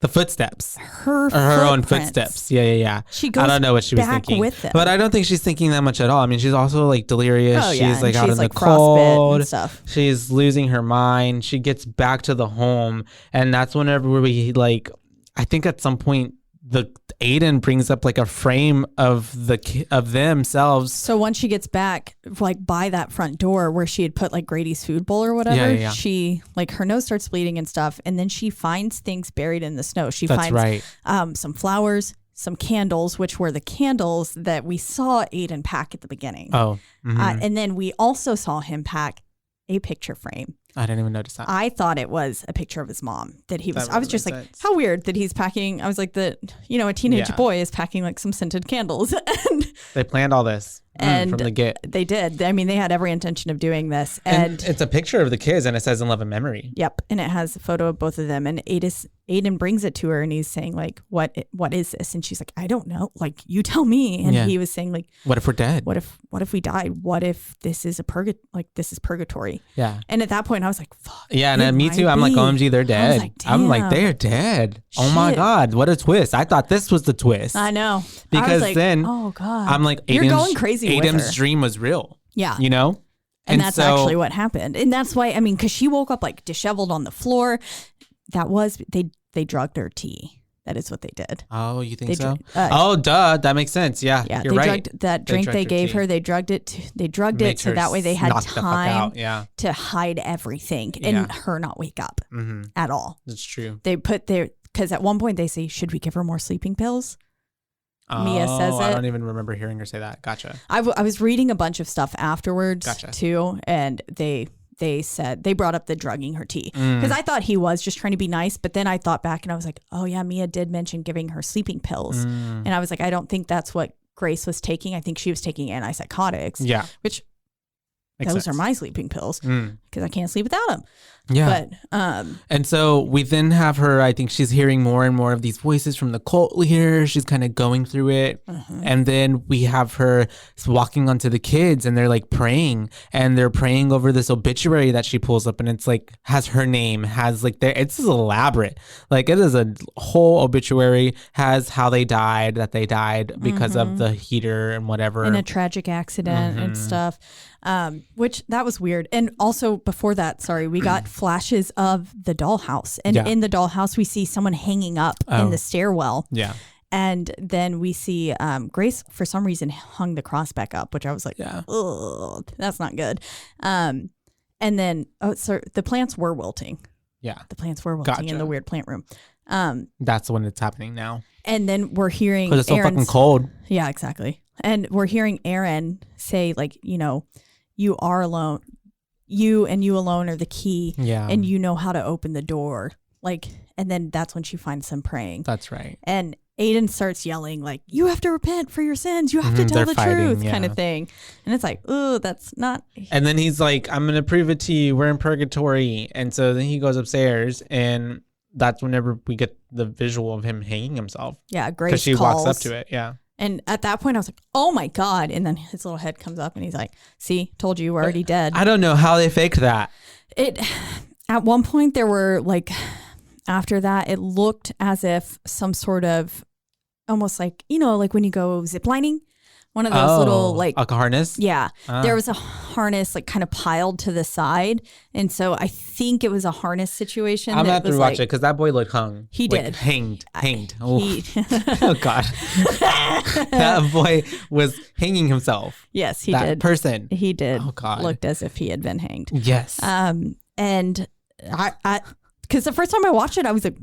the footsteps. Her own footsteps. Yeah. She goes I don't know what she was thinking. With them. But I don't think she's thinking that much at all. I mean, she's also like delirious. She's like out in the cold and stuff. She's losing her mind. She gets back to the home, and that's whenever we like. I think at some point Aiden brings up like a frame of themselves. So once she gets back, like by that front door where she had put like Grady's food bowl or whatever, she like her nose starts bleeding and stuff, and then she finds things buried in the snow. She finds some flowers, some candles, which were the candles that we saw Aiden pack at the beginning. Oh, and then we also saw him pack a picture frame. I didn't even notice that. I thought it was a picture of his mom that he was. That I was just like, sense. how weird that he's packing. I was like, a teenage boy is packing like some scented candles. And they planned all this from the get. They did. I mean, they had every intention of doing this. And it's a picture of the kids, and it says "in love and memory." Yep, and it has a photo of both of them. And Aiden brings it to her, and he's saying like, "What is this?" And she's like, "I don't know. Like, you tell me." And he was saying like, "What if we're dead? What if we died? What if this is this is purgatory?" Yeah. And at that point, I was like, "Fuck." Yeah, and me too. I'm like, OMG, they're dead. Like, I'm like, they're dead. Shit. Oh my God, what a twist. I thought this was the twist. I know. Because I was like, then oh God. I'm like, you're going crazy with Aiden's her. dream was real. Yeah. You know? And that's actually what happened. And that's why, I mean, because she woke up like disheveled on the floor. That was, they drugged her tea. That is what they did. Oh, you think so? Oh, duh. That makes sense. Yeah, you're right. Drugged that drink they gave her. They drugged it. So that way they had time to hide everything and her not wake up at all. That's true. They put because at one point they say, should we give her more sleeping pills? Mia says it. I don't even remember hearing her say that. Gotcha. I was reading a bunch of stuff afterwards too, and they said they brought up the drugging her tea because I thought he was just trying to be nice, but then I thought back and I was like, oh yeah, Mia did mention giving her sleeping pills, and I was like, I don't think that's what Grace was taking. I think she was taking antipsychotics. Yeah, which those are my sleeping pills because I can't sleep without them. Yeah. But and so we then have her, I think she's hearing more and more of these voices from the cult leader. She's kind of going through it. And then we have her walking onto the kids and they're like praying, and they're praying over this obituary that she pulls up, and it's like has her name, has like it's elaborate. Like it is a whole obituary, has how they died, that they died because of the heater and whatever. In a tragic accident and stuff. Which that was weird. And also before that, we got flashes of the dollhouse, and in the dollhouse we see someone hanging up in the stairwell. Yeah. And then we see Grace for some reason hung the cross back up, which I was like, oh, that's not good. And then the plants were wilting. Yeah. The plants were wilting in the weird plant room. That's when it's happening now. And then we're hearing because it's so fucking cold. Yeah, exactly. And we're hearing Aaron say like, you are alone. You and you alone are the key. Yeah. And you know how to open the door. Like, and then that's when she finds them praying. That's right. And Aiden starts yelling like, you have to repent for your sins. You have to tell the truth kind of thing. And it's like, oh, that's not. And then he's like, I'm going to prove it to you. We're in purgatory. And so then he goes upstairs, and that's whenever we get the visual of him hanging himself. Yeah. Grace because she calls. walks up to it. Yeah. And at that point, I was like, oh, my God. And then his little head comes up and he's like, see, told you we're already dead. I don't know how they faked that. At one point, there were like, after that, it looked as if some sort of almost like, like when you go ziplining. One of those little like a harness. Yeah. There was a harness like kind of piled to the side. And so I think it was a harness situation. I'm going to have to watch it because that boy looked hung. He did. Hanged. Oh, God. That boy was hanging himself. Yes, he that did. Person. He did. Oh, God. Looked as if he had been hanged. Yes. And I because the first time I watched it, I was like,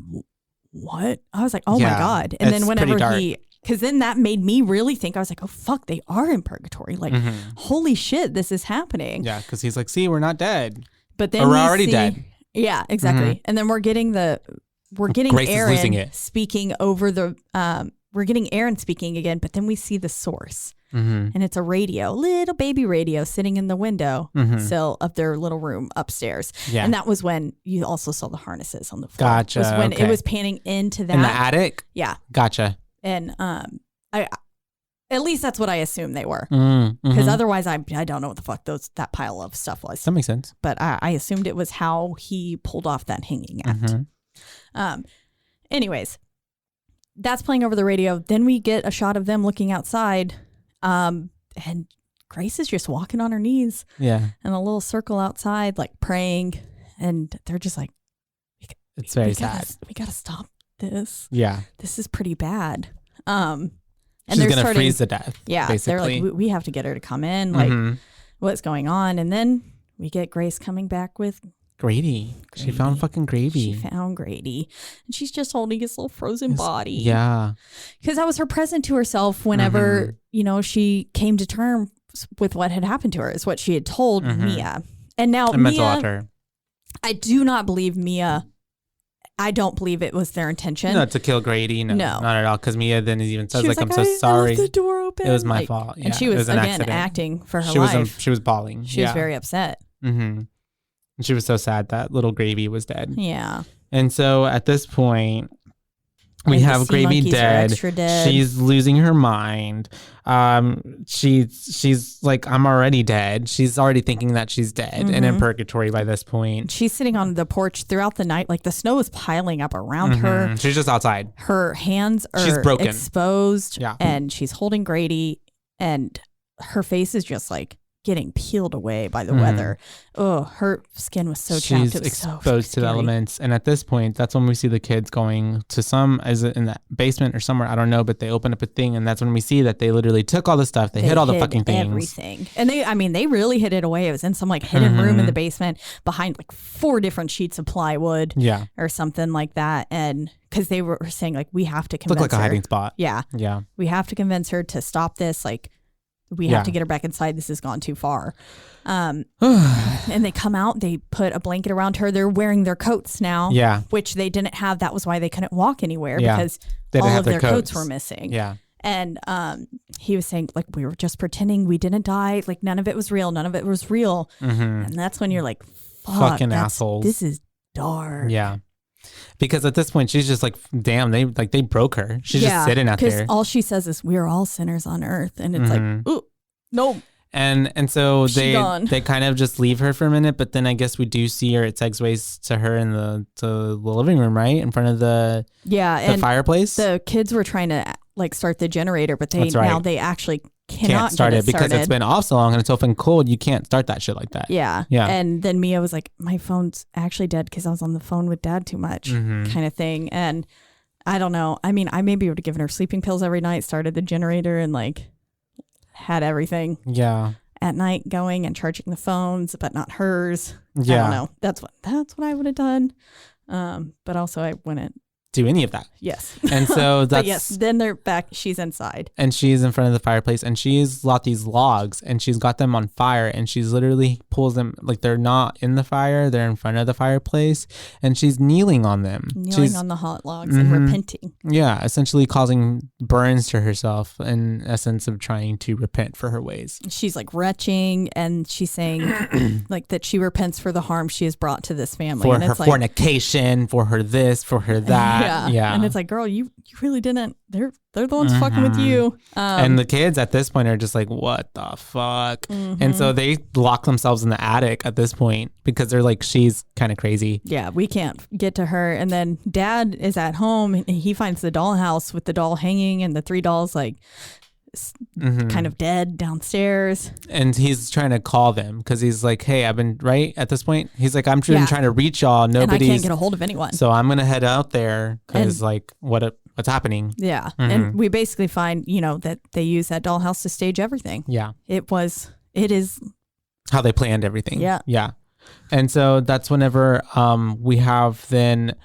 what? I was like, oh, my God. And then whenever because then that made me really think, I was like, oh, fuck, they are in purgatory. Like, holy shit, this is happening. Yeah, because he's like, see, we're not dead. But then we're already dead. Yeah, exactly. And then we're getting Grace Aaron speaking over we're getting Aaron speaking again, but then we see the source. And it's a radio, little baby radio sitting in the window sill of their little room upstairs. Yeah. And that was when you also saw the harnesses on the floor. Gotcha. It was when it was panning into that. In the attic? Yeah. Gotcha. And I at least that's what I assumed they were, because otherwise I don't know what the fuck that pile of stuff was. That makes sense. But I assumed it was how he pulled off that hanging act. Anyways, that's playing over the radio. Then we get a shot of them looking outside, and Grace is just walking on her knees. Yeah, in a little circle outside, like praying, and they're just like, it's very sad. We gotta stop this. Yeah. This is pretty bad. And she's going to freeze to death. Yeah. Basically. They're like, we have to get her to come in. Like, what's going on? And then we get Grace coming back with Grady. She found fucking Grady. She found Grady. And she's just holding his little frozen body. Yeah. Because that was her present to herself whenever, she came to terms with what had happened to her, is what she had told Mia. And now Mia, I do not believe Mia. I don't believe it was their intention. No, to kill Grady. No, not at all. Because Mia then even says, like, I'm so sorry. I left the door open. It was my fault. Yeah, and she was, again, accident. acting for her life. She was bawling. She was very upset. And she was so sad that little Gravy was dead. Yeah. And so at this point, we have Gravy dead. She's losing her mind. She's like, I'm already dead. She's already thinking that she's dead and in purgatory by this point. She's sitting on the porch throughout the night. Like, the snow is piling up around her. She's just outside. Her hands are exposed. Yeah. And she's holding Grady, and her face is just like getting peeled away by the weather. Oh, her skin was so chapped. She's exposed to the elements. And at this point, that's when we see the kids going to is it in the basement or somewhere? I don't know, but they open up a thing, and that's when we see that they literally took all the stuff. They hid all the fucking things. Everything. And they really hid it away. It was in some like hidden room in the basement behind like 4 different sheets of plywood. Yeah. Or something like that. And because they were saying, like, we have to convince her. Looked like a hiding spot. Yeah. Yeah. We have to convince her to stop this. Like, we have to get her back inside. This has gone too far. And they come out. They put a blanket around her. They're wearing their coats now. Yeah. Which they didn't have. That was why they couldn't walk anywhere, because all of their coats were missing. Yeah. And he was saying, like, we were just pretending we didn't die. Like, none of it was real. None of it was real. And that's when you're like, fucking assholes. This is dark. Yeah. Because at this point, she's just like, damn, they broke her. She's just sitting out there. Because all she says is, we are all sinners on earth. And it's like, ooh, no. And so they kind of just leave her for a minute. But then I guess we do see her. It segues to her in the living room, right? In front of the fireplace. The kids were trying to like start the generator, but they actually can't start it because it's been off so long and it's often cold. You can't start that shit like that. Yeah. And then Mia was like, my phone's actually dead because I was on the phone with Dad too much, kind of thing. And I don't know. I mean, I maybe would have given her sleeping pills every night, started the generator, and like had everything at night going and charging the phones, but not hers. I don't know. That's what I would have done. But also I wouldn't do any of that. Yes. And so that's... But yes, then they're back. She's inside. And she's in front of the fireplace, and she's got these logs, and she's got them on fire, and she's literally pulls them, like they're not in the fire, they're in front of the fireplace, and she's kneeling on them. She's on the hot logs and repenting. Yeah, essentially causing burns to herself in essence of trying to repent for her ways. She's like retching, and she's saying like that she repents for the harm she has brought to this family. For and her fornication, for her this, for her that. Yeah. And it's like, girl, you really didn't. They're the ones fucking with you. And the kids at this point are just like, what the fuck? And so they lock themselves in the attic at this point because they're like, she's kind of crazy. Yeah, we can't get to her. And then Dad is at home and he finds the dollhouse with the doll hanging and the 3 dolls like kind of dead downstairs. And he's trying to call them because he's like, hey, I've been right at this point. He's like, I'm trying to reach y'all. Nobody's, and I can't get a hold of anyone. So I'm going to head out there because like what's happening? Yeah. And we basically find, that they use that dollhouse to stage everything. Yeah. It is how they planned everything. Yeah. Yeah. And so that's whenever we have then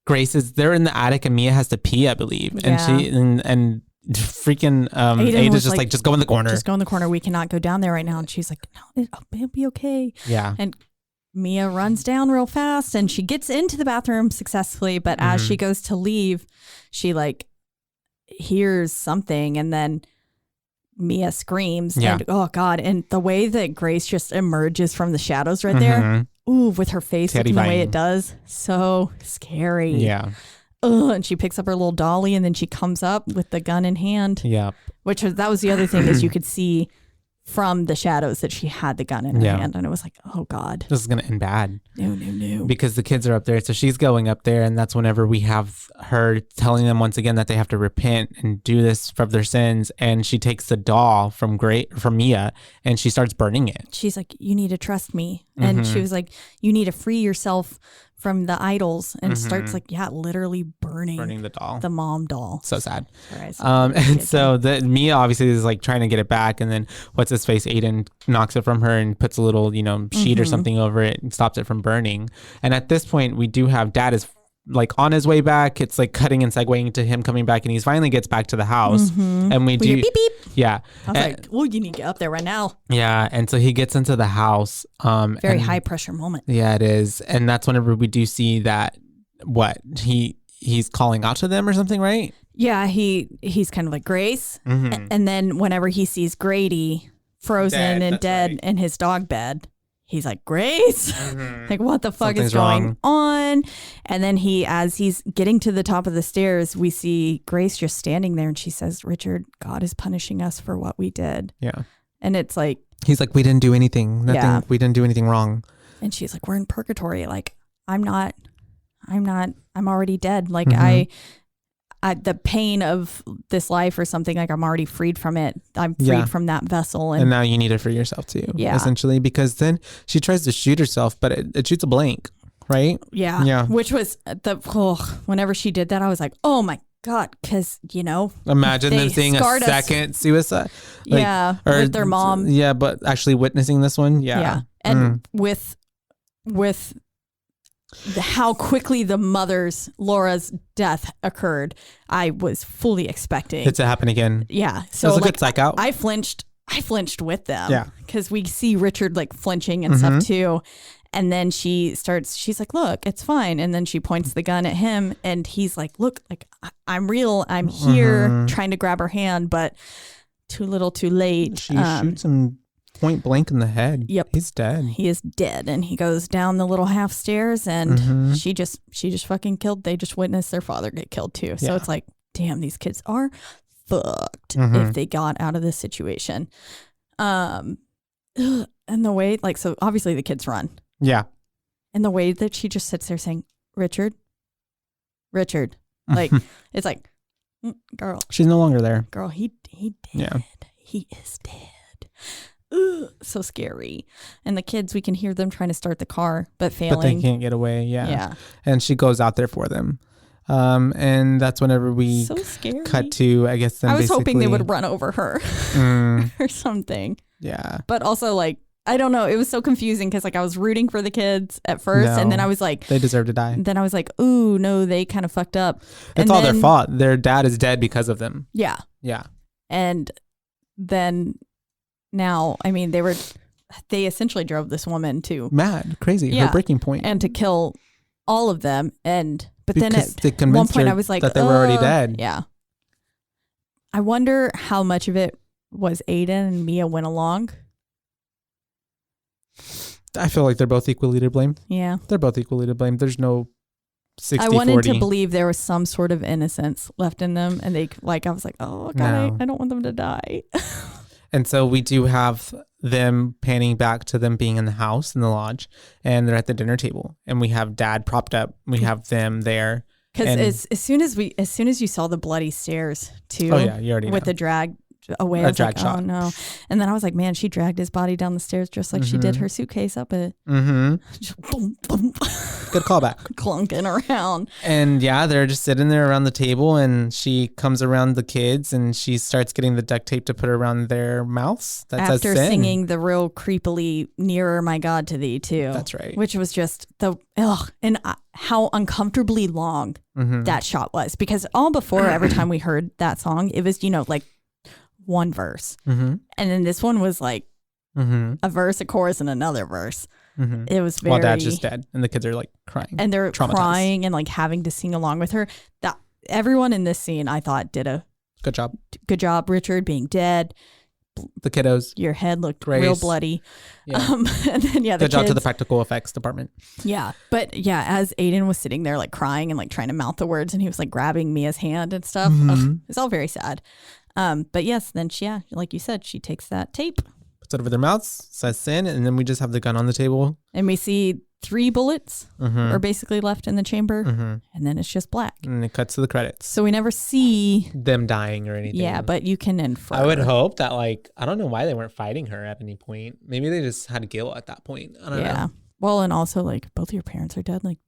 Grace they're in the attic and Mia has to pee, I believe. And she and freaking Ada's just like, just go in the corner. Just go in the corner. We cannot go down there right now. And she's like, no, it'll be okay. Yeah. And Mia runs down real fast and she gets into the bathroom successfully. But as she goes to leave, she like hears something and then Mia screams. Yeah. And oh God. And the way that Grace just emerges from the shadows right there. Ooh, with her face looking the way it does. So scary. Yeah. And she picks up her little dolly and then she comes up with the gun in hand. Yeah. That was the other thing is you could see from the shadows that she had the gun in her hand. And it was like, oh God. This is going to end bad. No. Because the kids are up there. So she's going up there and that's whenever we have her telling them once again that they have to repent and do this for their sins. And she takes the doll from Mia and she starts burning it. She's like, you need to trust me. And she was like, you need to free yourself from the idols and starts like, literally burning the doll, the mom doll. So sad. Sorry, and so Mia obviously is like trying to get it back, and then what's his face, Aiden, knocks it from her and puts a little, sheet or something over it and stops it from burning. And at this point, we do have Dad is like on his way back. It's like cutting and segueing to him coming back, and he finally gets back to the house, and we do beep beep. Yeah, I was like, well, you need to get up there right now. Yeah, and so he gets into the house. Very high pressure moment. Yeah, it is, and that's whenever we do see that he's calling out to them or something, right? Yeah, he's kind of like Grace, and then whenever he sees Grady frozen and dead in his dog bed, he's like, Grace, like, what the fuck is going on? And then as he's getting to the top of the stairs, we see Grace just standing there, and she says, Richard, God is punishing us for what we did. Yeah. And it's like, he's like, we didn't do anything. We didn't do anything wrong. And she's like, we're in purgatory. Like, I'm already dead. Like the pain of this life or something, like I'm already freed from it. I'm freed from that vessel. And now you need it for yourself too, essentially, because then she tries to shoot herself, but it shoots a blank, right? Yeah. Yeah. Which was whenever she did that, I was like, oh my God. Cause imagine them seeing a second suicide. With their mom. Yeah. But actually witnessing this one. Yeah. Yeah. And with how quickly the Laura's death occurred, I was fully expecting it to happen again. Yeah. So it was a good psych out. I flinched with them. Yeah. Because we see Richard like flinching and stuff too. And then she's like, look, it's fine. And then she points the gun at him, and he's like, look, like I'm real. I'm here trying to grab her hand, but too little too late. She shoots him point blank in the head. Yep. He's dead. He is dead. And he goes down the little half stairs, and she just fucking killed. They just witnessed their father get killed too. So it's like, damn, these kids are fucked if they got out of this situation. And the way, like, so obviously the kids run. Yeah. And the way that she just sits there saying, Richard, like, it's like, girl. She's no longer there. Girl, he dead. Yeah. He is dead. Ugh, so scary. And the kids, we can hear them trying to start the car, but failing. But they can't get away. Yeah. And she goes out there for them. And that's whenever we cut to, I guess, I was hoping they would run over her or something. Yeah. But also, like, I don't know. It was so confusing because, like, I was rooting for the kids at first, and then I was like, they deserve to die. Then I was like, ooh, no, they kind of fucked up. It's all their fault. Their dad is dead because of them. Yeah. Yeah. And then now, I mean, they essentially drove this woman to mad, crazy, her breaking point, and to kill all of them. But then at one point, I was like, that they were already dead. Yeah. I wonder how much of it was Aiden and Mia went along. I feel like they're both equally to blame. Yeah. They're both equally to blame. There's no 60-40. I wanted to believe there was some sort of innocence left in them. And I was like, oh, God, I don't want them to die. And so we do have them panning back to them being in the house, in the lodge, and they're at the dinner table. And we have Dad propped up. We have them there. Because as soon as you saw the bloody stairs too, you already with know. the drag away, I was like, shot. Oh no. And then I was like, man, she dragged his body down the stairs just like she did her suitcase up it. Just boom, boom. Good callback. Clunking around. And they're just sitting there around the table, and she comes around the kids and she starts getting the duct tape to put around their mouths. That After says sin. Singing the real creepily "Nearer My God to Thee" too. That's right. Which was just and how uncomfortably long that shot was, because all before every time we heard that song, it was like one verse, and then this one was like a verse, a chorus, and another verse. It was very, while Dad's just dead, and the kids are like crying, and they're crying and like having to sing along with her. That everyone in this scene, I thought, did a good job. Good job, Richard being dead. The kiddos, your head looked real bloody. Yeah. And then the good job kids, to the practical effects department. Yeah, but as Aiden was sitting there like crying and like trying to mouth the words, and he was like grabbing Mia's hand and stuff. It's all very sad. But yes, then she, like you said, she takes that tape, puts it over their mouths, says sin, and then we just have the gun on the table. And we see 3 bullets are basically left in the chamber, and then it's just black. And it cuts to the credits. So we never see them dying or anything. Yeah, but you can infer. I would hope that, like, I don't know why they weren't fighting her at any point. Maybe they just had guilt at that point. I don't know. Well, and also, like, both of your parents are dead. Like,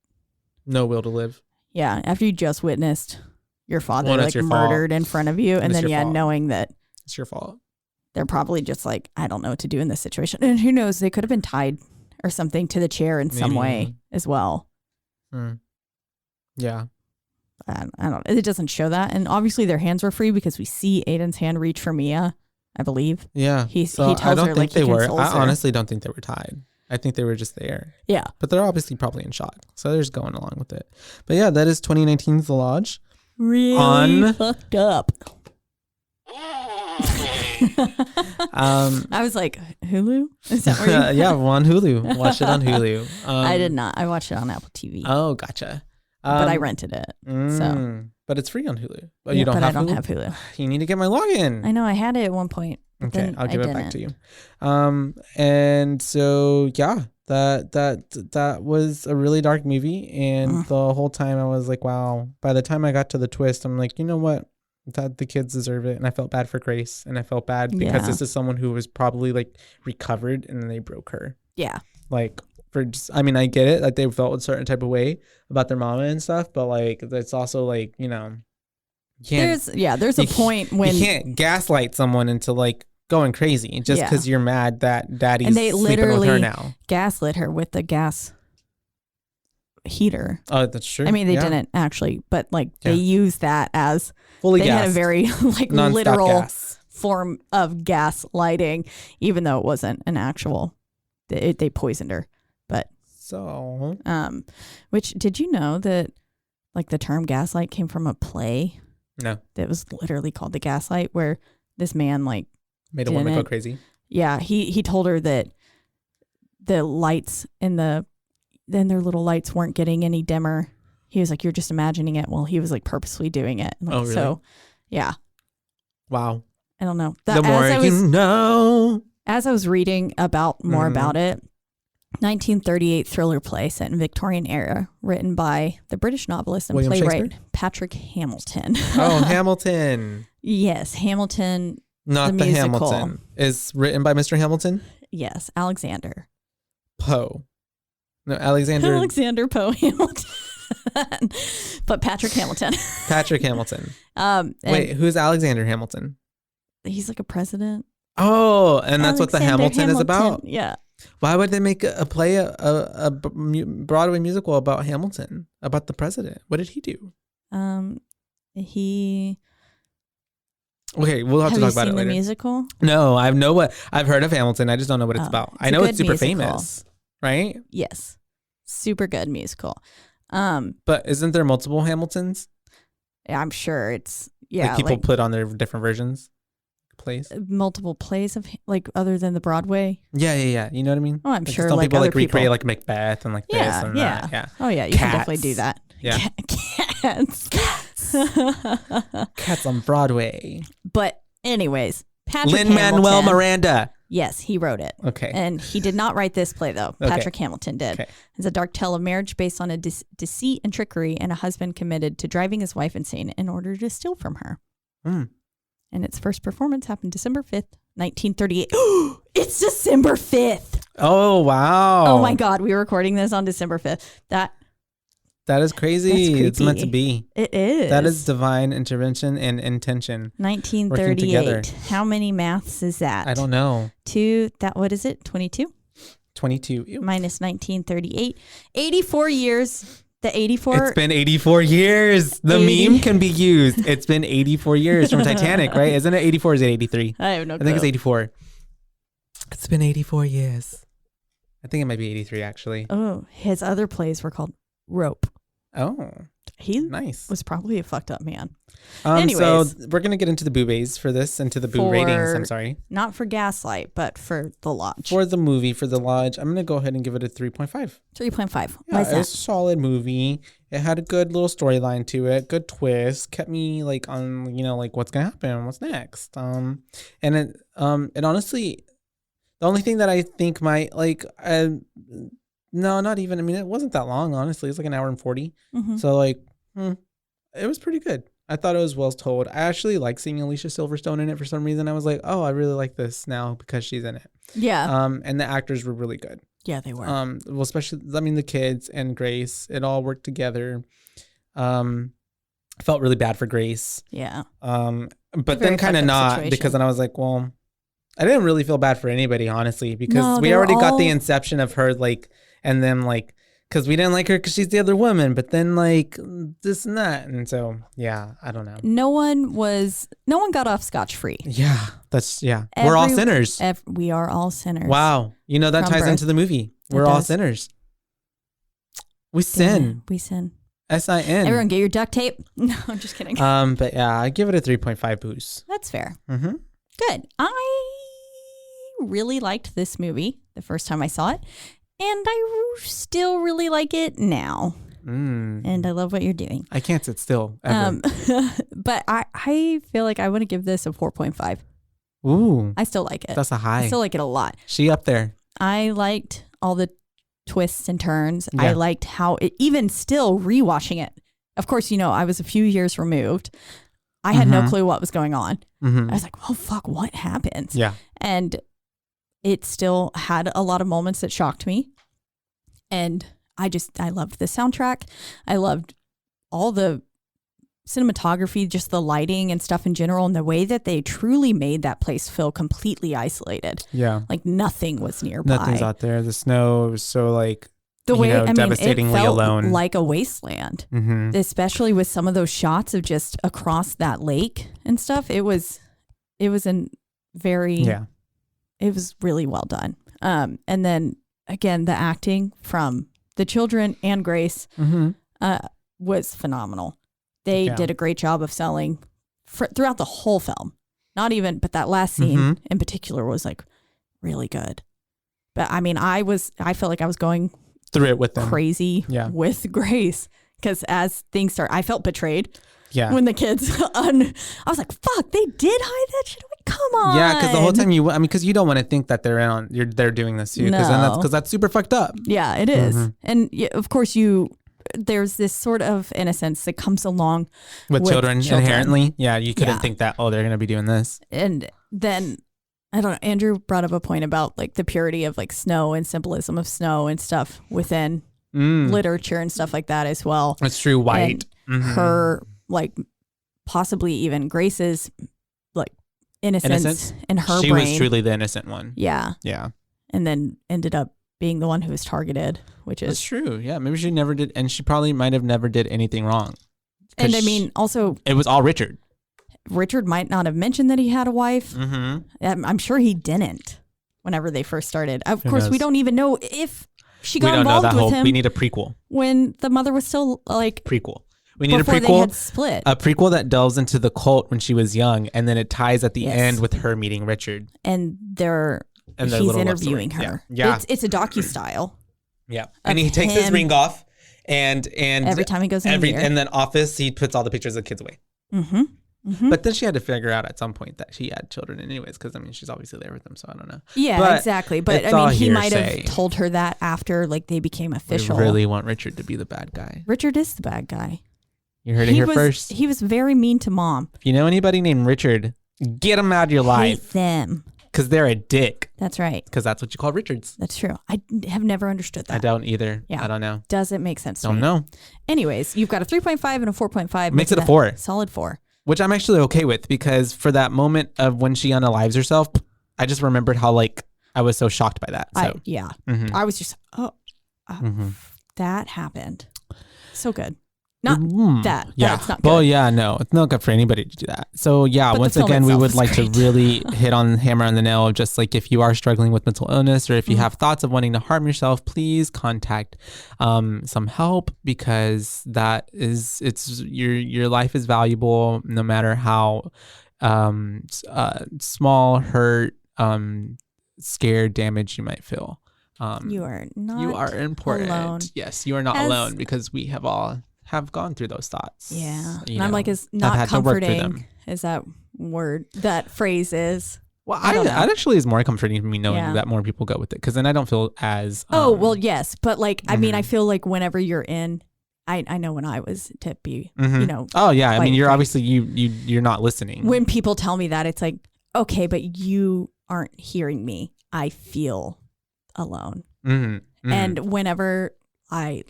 No will to live. Yeah, after you just witnessed your father Well, like that's your murdered fault. in front of you, and It's then your fault. knowing that It's your fault. they're probably just like, I don't know what to do in this situation. And who knows, they could have been tied or something to the chair in some Maybe. way as well. Yeah. I don't. It doesn't show that, and obviously their hands were free because we see Aiden's hand reach for Mia, I believe. Yeah. He So tells I don't her, think like, he they were. consoles I her. honestly don't think they were tied. I think they were just there. Yeah. But they're obviously probably in shock. So they're just going along with it. But yeah, that is 2019's The Lodge. Really fucked up. I was like, Hulu? Is that where you? Yeah, on Hulu. Watch it on Hulu. I did not. I watched it on Apple TV. Oh, gotcha. But I rented it. So. But it's free on Hulu. Oh, Yeah, you don't but have I don't Hulu? have Hulu. You need to get my login. I know I had it at one point. But Okay, then I'll give I it back to didn't. you. And so yeah, that was a really dark movie, and the whole time I was like, wow. By the time I got to the twist, I'm like, you know what? That the kids deserve it, and I felt bad for Grace, and I felt bad because Yeah. this is someone who was probably like recovered, and then they broke her. Yeah. Like for just, I mean, I get it, like they felt a certain type of way about their mama and stuff, but like it's also like, you know, you can't, There's a point when you can't gaslight someone into like going crazy just Yeah. because you're mad that daddy's and they sleeping with her literally now. gaslit her with the gas heater. Oh, that's true. I mean, they Yeah. didn't actually, but like they Yeah. used that as Fully they had a gassed. very like Nonstop literal gas. form of gas lighting, even though it wasn't an actual. They poisoned her, but So which did you know that like the term gaslight came from a play no, that was literally called The Gaslight, where this man like made a woman go didn't- crazy. Yeah, he told her that the lights in their little lights weren't getting any dimmer. He was like, "You're just imagining it." Well, he was like purposely doing it. Like, Oh, really? So, yeah, Wow. I don't know. The more you know. As I was reading about more Mhm. about it, 1938 thriller play set in Victorian era, written by the British novelist and William playwright Shakespeare? Patrick Hamilton. Oh, Hamilton. Yes, Hamilton. Not The the, musical. Hamilton. Is written by Mr. Hamilton? Yes, Alexander. Poe. No, Alexander Poe Hamilton. But Patrick Hamilton. Patrick Hamilton. And Wait, who's Alexander Hamilton? he's like a president. Oh, and that's what the Alexander Hamilton is about? Yeah. Why would they make a play, a Broadway musical about Hamilton, about the president? What did he do? He. Okay, we'll have to talk about it the later. musical? No, I've heard of Hamilton. I just don't know what it's about. it's I a know good it's super musical. famous, right? Yes. Super good musical. But isn't there multiple Hamiltons? I'm sure it's Like people put on their different versions, plays. multiple plays of like other than the Broadway. Yeah. You know what I mean? Oh, I'm Like, sure, Some like, people other like recreate people. like Macbeth and like this Yeah, and yeah. that. Yeah. Oh yeah, you can Cats. definitely do that. Yeah. Cats. Cats on Broadway. But anyways, Patrick Lin-Manuel Hamilton. Miranda. Yes, he wrote it. Okay. And he did not write this play, though. Okay. Patrick Hamilton did. Okay. It's a dark tale of marriage based on a deceit and trickery and a husband committed to driving his wife insane in order to steal from her. Mm. And its first performance happened December 5th, 1938. It's December 5th. Oh, wow. Oh, my God. We were recording this on December 5th. That is crazy. That's It's meant to creepy. be. It is. That is divine intervention and intention. 1938. How many maths is that? I don't know. What is it? 22? 22. Ew. Minus 1938. 84 years. The 84. It's been 84 years. The 80. meme can be used. It's been 84 years from Titanic, right? Isn't it 84 or is it 83? I have no I think it's clue. 84. It's been 84 years. I think it might be 83 actually. Oh, his other plays were called Rope. Oh, He nice. was probably a fucked up man. So anyways. we're going to get into the boobies for this and to the boo ratings. I'm sorry. Not for Gaslight, but for The Lodge. For the movie, for The Lodge, I'm going to go ahead and give it a 3.5. 3.5. Yeah, Why is it that? was a solid movie. It had a good little storyline to it, good twist, kept me like on, like what's gonna happen, what's next. And it honestly, the only thing that I think might no, not even. I mean, it wasn't that long. Honestly, it's like an hour and 40. Mhm. So it was pretty good. I thought it was well told. I actually like seeing Alicia Silverstone in it for some reason. I was like, oh, I really like this now because she's in it. Yeah. And the actors were really good. Yeah, they were. Well, especially, I mean, the kids and Grace, it all worked together. I felt really bad for Grace. Yeah. But then kind of not situation. Because then I was like, well, I didn't really feel bad for anybody, honestly, because we already got the inception of her, like, and then like, because we didn't like her because she's the other woman, but then like this and that. And so, yeah, I don't know. No one got off scotch-free. Yeah, we're all sinners. We are all sinners. Wow. You know, that ties into the movie. We're all sinners. We sin. We sin. S-I-N. Everyone get your duct tape. No, I'm just kidding. But yeah, I give it a 3.5 boost. That's fair. Mm-hmm. Good. I really liked this movie the first time I saw it, and I still really like it now. And I love what you're doing. I can't sit still ever. But I feel like I want to give this a 4.5. Ooh. I still like it. That's a high. I still like it a lot. She up there. I liked all the twists and turns. Yeah. I liked how it, even still rewatching it. Of course, you know, I was a few years removed. I had no clue what was going on. I was like, oh, fuck, what happens? Yeah. And it still had a lot of moments that shocked me. And I loved the soundtrack. I loved all the cinematography, just the lighting and stuff in general, and the way that they truly made that place feel completely isolated. Yeah. Like nothing was nearby. Nothing's out there. The snow was so like, it devastatingly felt alone. Like a wasteland, especially with some of those shots of just across that lake and stuff. It was it was really well done. And then again, the acting from the children and Grace was phenomenal. They did a great job of selling throughout the whole film. But that last scene in particular was like really good. But I mean, I felt like I was going through it with them. Crazy with Grace, because as things start, I felt betrayed. Yeah. When the kids, I was like, "Fuck, they did hide that shit away. Come on." Yeah, because the whole time because you don't want to think that they're doing this to you, because that's super fucked up. Yeah, it is, and of course there's this sort of innocence that comes along with children inherently. Yeah, you couldn't think that they're gonna be doing this. And then I don't know. Andrew brought up a point about like the purity of like snow and symbolism of snow and stuff within literature and stuff like that as well. It's true. White. And her like possibly even Grace's like innocence in her she brain. Was truly the innocent one. Yeah. Yeah. And then ended up being the one who was targeted, which is... That's true. Yeah. Maybe she never did. And she probably might have never did anything wrong. And I mean, also... It was all Richard. Richard might not have mentioned that he had a wife. I'm sure he didn't whenever they first started. Of course, we don't even know if she got involved with him. We need a prequel. When the mother was still like... Prequel. We need a prequel. They had split. A prequel that delves into the cult when she was young, and then it ties at the end with her meeting Richard. And he's interviewing her. Yeah. It's a docu-style. Yeah. And he takes his ring off and every time he goes in the mirror. And then office, he puts all the pictures of the kids away. But then she had to figure out at some point that she had children anyways, because I mean, she's obviously there with them, so I don't know. Yeah, exactly. But I mean, he might have told her that after like they became official. We really want Richard to be the bad guy. Richard is the bad guy. You heard it here first. He was very mean to Mom. If you know anybody named Richard, get them out of your life. Hate them. Because they're a dick. That's right. Because that's what you call Richards. That's true. I have never understood that. I don't either. Yeah. I don't know. Doesn't make sense to me. Don't know. Anyways, you've got a 3.5 and a 4.5. Makes it a 4. Solid 4. Which I'm actually okay with, because for that moment of when she unalives herself, I just remembered how like I was so shocked by that. So. I was just, that happened. So good. Not that. Yeah. That's not good. Well, yeah, no. It's not good for anybody to do that. So yeah, but once again, we would like to really hit on hammer on the nail of just like, if you are struggling with mental illness, or if you have thoughts of wanting to harm yourself, please contact some help, because that is, your life is valuable, no matter how small hurt, scared, damage you might feel. You are important. Alone. Yes, you are not alone, because we have all gone through those thoughts. Yeah. And I'm like, is not comforting is that phrase is. Well, that actually is more comforting for me knowing that more people go with it, because then I don't feel as... yes. But like, I mean, I feel like whenever you're in, I know when I was to be, you know. Oh yeah. I mean, you're obviously, you're not listening. When people tell me that, it's like, okay, but you aren't hearing me. I feel alone. And whenever I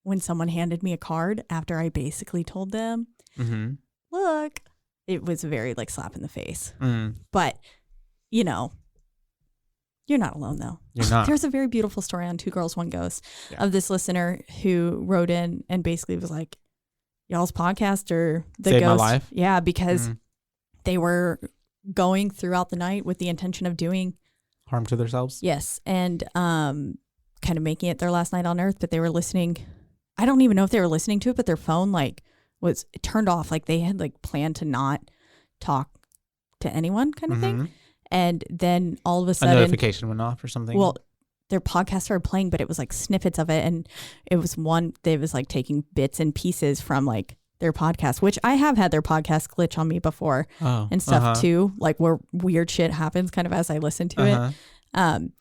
when someone handed me a card after I basically told them, look, it was a very slap in the face. But, you're not alone though. You're not. There's a very beautiful story on Two Girls, One Ghost of this listener who wrote in and basically was like, y'all's podcast or the Saved ghost. my life. Yeah, because they were going throughout the night with the intention of doing harm to themselves. Yes. And kind of making it their last night on earth, but they were listening. I don't even know if they were listening to it, but their phone was turned off. They had planned to not talk to anyone kind of thing. And then all of a sudden a notification went off or something. Well, their podcast started playing, but it was snippets of it. And it was they was taking bits and pieces from their podcast, which I have had their podcast glitch on me before and stuff too. Where weird shit happens kind of as I listen to it.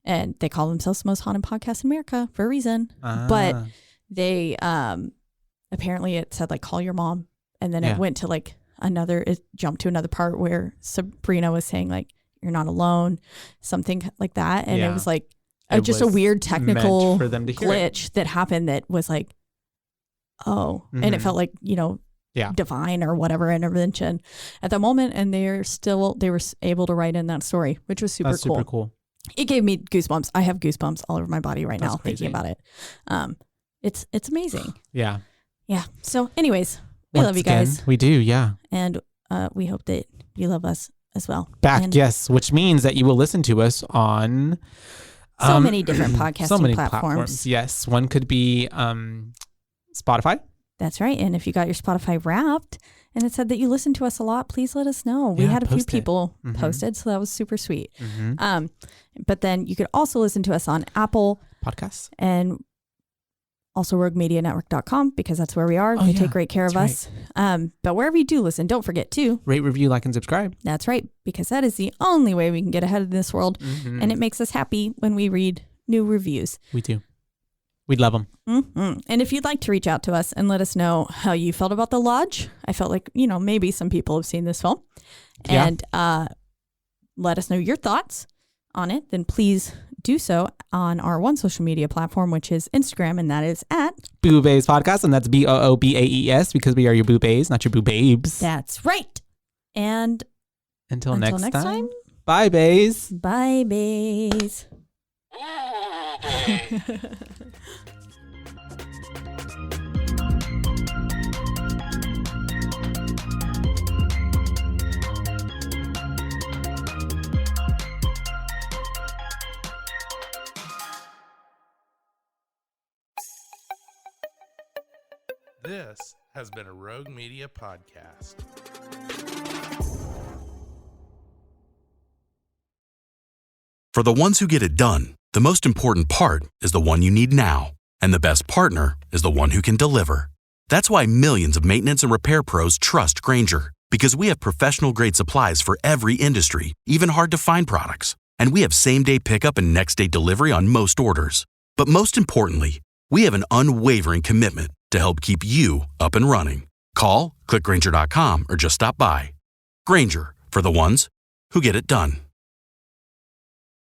And they call themselves the most haunted podcast in America for a reason. But they, apparently it said call your mom. And then it went to it jumped to another part where Sabrina was saying you're not alone, something like that. And it was just a weird technical for them to hear glitch that happened that was and it felt divine or whatever intervention at the moment. And they were able to write in that story, which was super cool. It gave me goosebumps. I have goosebumps all over my body right now thinking about it. It's amazing. Yeah. Yeah. So anyways, we love you guys. We do. Yeah. And we hope that you love us as well. Yes. Which means that you will listen to us on so many different podcasting platforms. Yes. One could be Spotify. That's right. And if you got your Spotify Wrapped and it said that you listen to us a lot, please let us know. We had a few people posted, so that was super sweet. But then you could also listen to us on Apple Podcasts and also roguemedianetwork.com because that's where we are. They take great care of us. But wherever you do listen, don't forget to rate, review, like, and subscribe. That's right, because that is the only way we can get ahead of this world. And it makes us happy when we read new reviews. We do. We'd love them. And if you'd like to reach out to us and let us know how you felt about The Lodge, I felt maybe some people have seen this film, and let us know your thoughts on it, then please do so on our one social media platform, which is Instagram, and that is at Boobaes Podcast, and that's BOOBAES because we are your boobaes, not your boobabes. That's right. And until next time, bye, baes. Bye, baes. This has been a Rogue Media podcast. For the ones who get it done, the most important part is the one you need now. And the best partner is the one who can deliver. That's why millions of maintenance and repair pros trust Grainger, because we have professional-grade supplies for every industry, even hard-to-find products. And we have same-day pickup and next-day delivery on most orders. But most importantly, we have an unwavering commitment to help keep you up and running. Call, click Grainger.com, or just stop by. Grainger, for the ones who get it done.